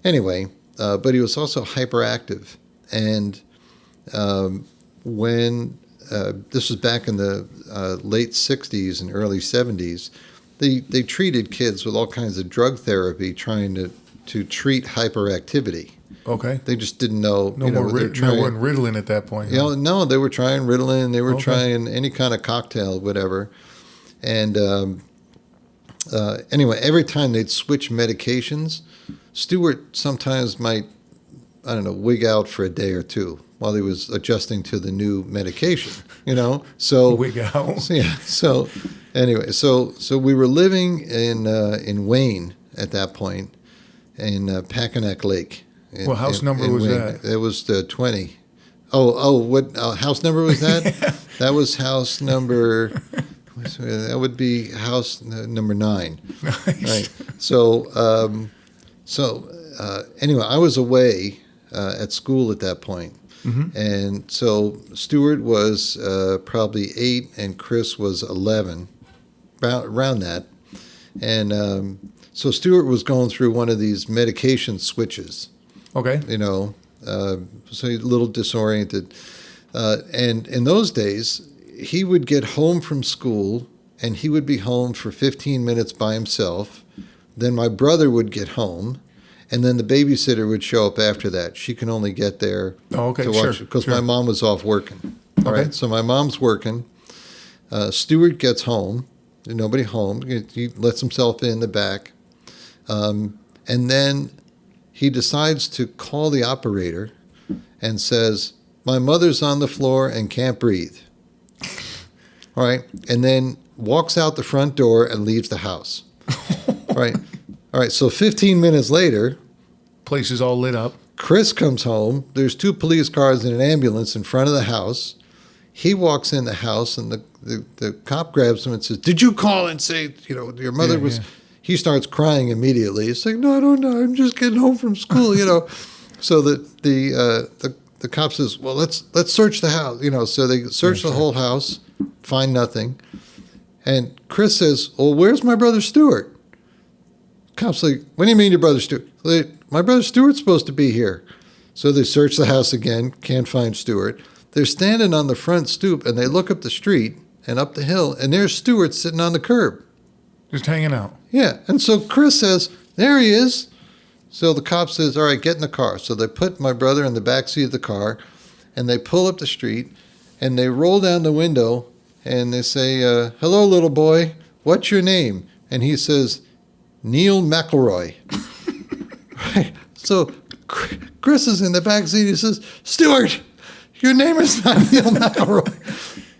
Anyway, but he was also hyperactive. And when this was back in the late 60s and early 70s, they treated kids with all kinds of drug therapy trying to treat hyperactivity. Okay. They just didn't know. No more Ritalin at that point. You know, no, they were trying Ritalin. They were trying any kind of cocktail, whatever. And anyway, every time they'd switch medications, Stuart sometimes might, I don't know, wig out for a day or two while he was adjusting to the new medication. You know, so wig out. So anyway, so we were living in Wayne at that point, in Packanack Lake. What house number was that? It was 20. What house number was that? That was house number. That would be house number 9. Nice. Right. So, anyway, I was away at school at that point. And so Stuart was probably 8 and Chris was 11, around that. And so Stuart was going through one of these medication switches. Okay. You know, so he's a little disoriented. And in those days, he would get home from school and he would be home for 15 minutes by himself. Then my brother would get home. And then the babysitter would show up after that. She can only get there to watch it because my mom was off working. All right, so my mom's working. Stuart gets home. There's nobody home. He lets himself in the back. And then he decides to call the operator and says, "My mother's on the floor and can't breathe." All right, and then walks out the front door and leaves the house. All right, so 15 minutes later, place is all lit up. Chris comes home. There's 2 police cars and an ambulance in front of the house. He walks in the house, and the cop grabs him and says, "Did you call and say, you know, your mother was..." Yeah. He starts crying immediately. He's like, "No, I don't know. I'm just getting home from school," you know. So the cop says, "Well, let's search the house," you know. So they search the whole house, find nothing. And Chris says, "Well, where's my brother Stuart?" Cop's like, "What do you mean your brother Stuart?" "My brother Stuart's supposed to be here." So they search the house again, can't find Stuart. They're standing on the front stoop, and they look up the street and up the hill, and there's Stuart sitting on the curb. Just hanging out. Yeah, and so Chris says, "There he is." So the cop says, "All right, get in the car." So they put my brother in the back seat of the car, and they pull up the street, and they roll down the window, and they say, "Hello, little boy, what's your name?" And he says, "Neil McElroy." Right. So Chris is in the back seat. He says, "Stuart, your name is not Neil McElroy."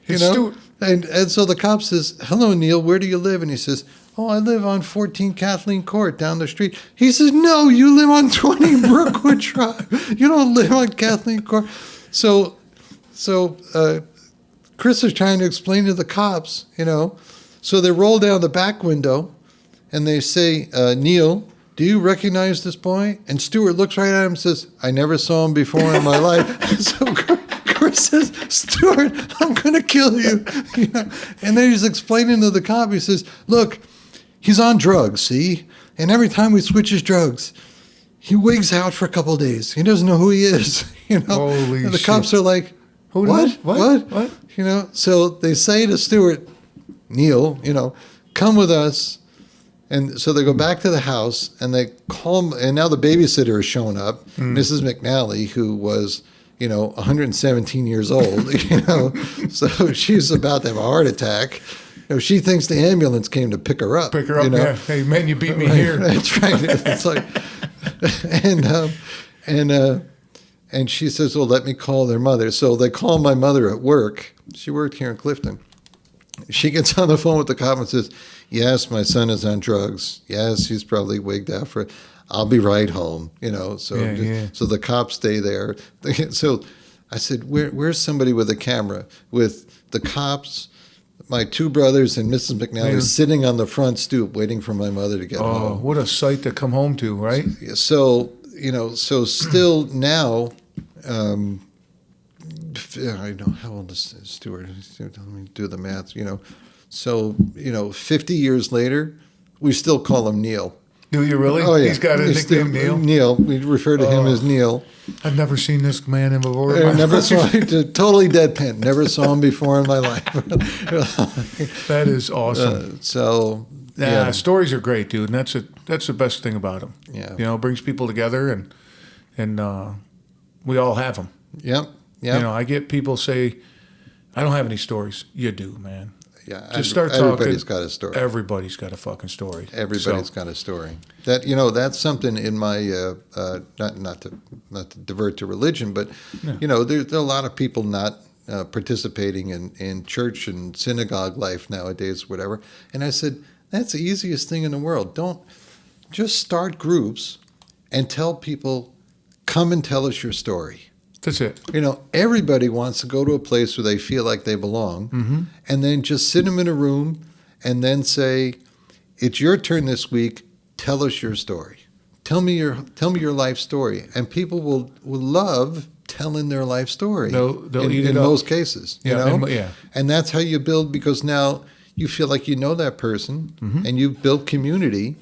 You know? Stuart. And so the cop says, "Hello, Neil, where do you live?" And he says, "Oh, I live on 14 Kathleen Court down the street." He says, "No, you live on 20 Brookwood Drive. You don't live on Kathleen Court." So Chris is trying to explain to the cops, So they roll down the back window and they say, Neil, do you recognize this boy? And Stuart looks right at him and says, I never saw him before in my life. So Chris says, Stuart, I'm going to kill you. And then he's explaining to the cop, he says, look, he's on drugs, see? And every time we switch his drugs, he wigs out for a couple of days. He doesn't know who he is. Holy and the shit. cops are like, what? So they say to Stuart, Neil, come with us. And so they go back to the house and they call, and now the babysitter has shown up, Mrs. McNally, who was, 117 years old, so she's about to have a heart attack. She thinks the ambulance came to pick her up. Yeah. Hey, man, you beat me here. That's right. It's like, and she says, well, let me call their mother. So they call my mother at work. She worked here in Clifton. She gets on the phone with the cop and says, yes, my son is on drugs. Yes, he's probably wigged out for it. I'll be right home, So so the cops stay there. So I said, where's somebody with a camera? With the cops, my two brothers, and Mrs. McNally sitting on the front stoop waiting for my mother to get home. Oh, what a sight to come home to, right? So still now, I know how old is Stuart? Let me do the math. So 50 years later, we still call him Neil. Do you really? Oh yeah, He's got a nickname, Neil. Neil. We refer to him as Neil. I've never seen this man before. Never saw him. Totally deadpan. Never saw him before in my life. That is awesome. Stories are great, dude, and that's the best thing about them. Yeah, it brings people together, and we all have them. Yep. I get people say, I don't have any stories. You do, man. Yeah, just start talking. Everybody's got a story. Everybody's got a fucking story. Everybody's got a story. That that's something in my not to divert to religion, but there are a lot of people not participating in church and synagogue life nowadays, whatever. And I said that's the easiest thing in the world. Don't just start groups and tell people, come and tell us your story. That's it. Everybody wants to go to a place where they feel like they belong, and then just sit them in a room and then say, it's your turn this week. Tell us your story. Tell me your life story. And people will love telling their life story. They'll eat it in up. most cases. And that's how you build, because now you feel like you know that person, and you've built community.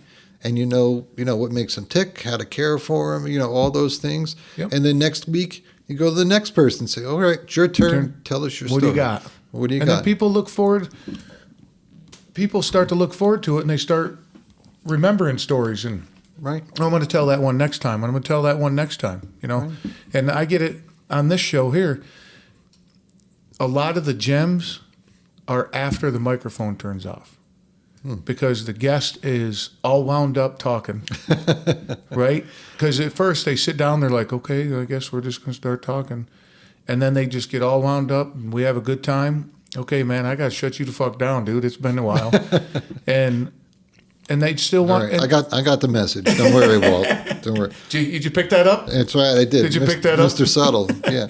And you know what makes them tick, how to care for them, all those things. Yep. And then next week, you go to the next person and say, all right, it's your turn. Tell us your story. What do you got? What do you got? And then people start to look forward to it, and they start remembering stories. And right. I'm going to tell that one next time. I'm going to tell that one next time, Right. And I get it on this show here. A lot of the gems are after the microphone turns off. Because the guest is all wound up talking, right? Because at first they sit down, they're like, okay, I guess we're just going to start talking. And then they just get all wound up and we have a good time. Okay, man, I got to shut you the fuck down, dude. It's been a while. and they still want... Right. I got the message. Don't worry, Walt. Don't worry. Did you pick that up? That's right, I did. Did you pick that up? Mr. Subtle, yeah.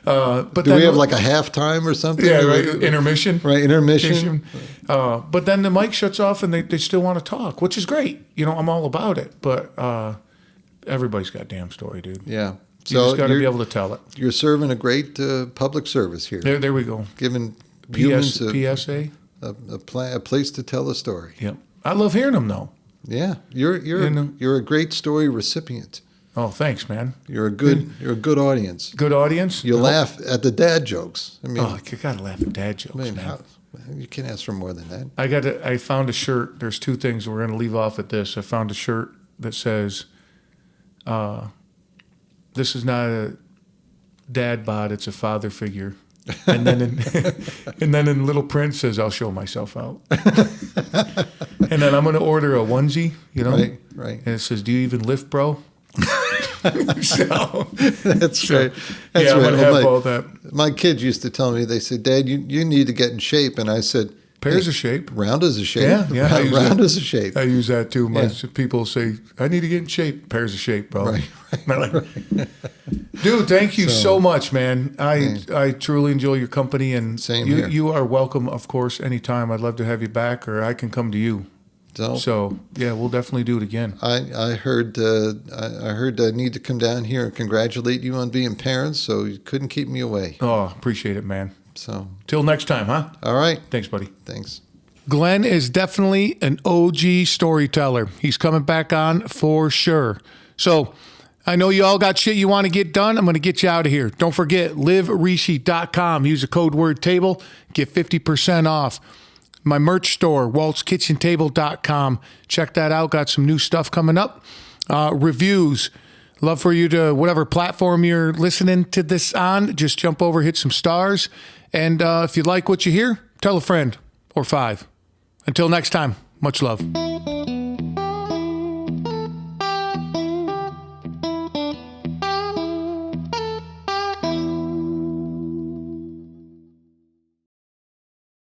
But do we have like a halftime or something? Yeah, right. Intermission. Right, intermission. But then the mic shuts off and they still want to talk, which is great. I'm all about it. But everybody's got a damn story, dude. Yeah. You just got to be able to tell it. You're serving a great public service here. There we go. Giving humans PSA. A place to tell a story. Yep. I love hearing them, though. Yeah. You're a great story recipient. Oh, thanks, man. You're a good audience. Good audience. You laugh at the dad jokes. I mean, you gotta laugh at dad jokes, man. You can't ask for more than that. I found a shirt. There's two things we're gonna leave off at this. I found a shirt that says, "This is not a dad bod; it's a father figure." And then in little print says, "I'll show myself out." And then I'm gonna order a onesie, Right. And it says, "Do you even lift, bro?" So that's right. That's I'm right. gonna have all that. My kids used to tell me, they said, "Dad, you need to get in shape," and I said, Pear's a shape. Round is a shape. Yeah. Round is a shape. I use that too. People say, I need to get in shape. Pear's a shape, bro. Right. Dude, thank you so much, man. I truly enjoy your company, and Same here. You are welcome, of course, anytime. I'd love to have you back, or I can come to you. So yeah, we'll definitely do it again. I heard I need to come down here and congratulate you on being parents, so you couldn't keep me away. Oh, appreciate it, man. So till next time, huh? All right. Thanks, buddy. Thanks. Glenn is definitely an OG storyteller. He's coming back on for sure. So I know you all got shit you want to get done. I'm going to get you out of here. Don't forget, liverishi.com. Use the code word table. Get 50% off. My merch store, waltzkitchentable.com. Check that out. Got some new stuff coming up. Reviews. Love for you to, whatever platform you're listening to this on, just jump over, hit some stars. And if you like what you hear, tell a friend or 5. Until next time, much love.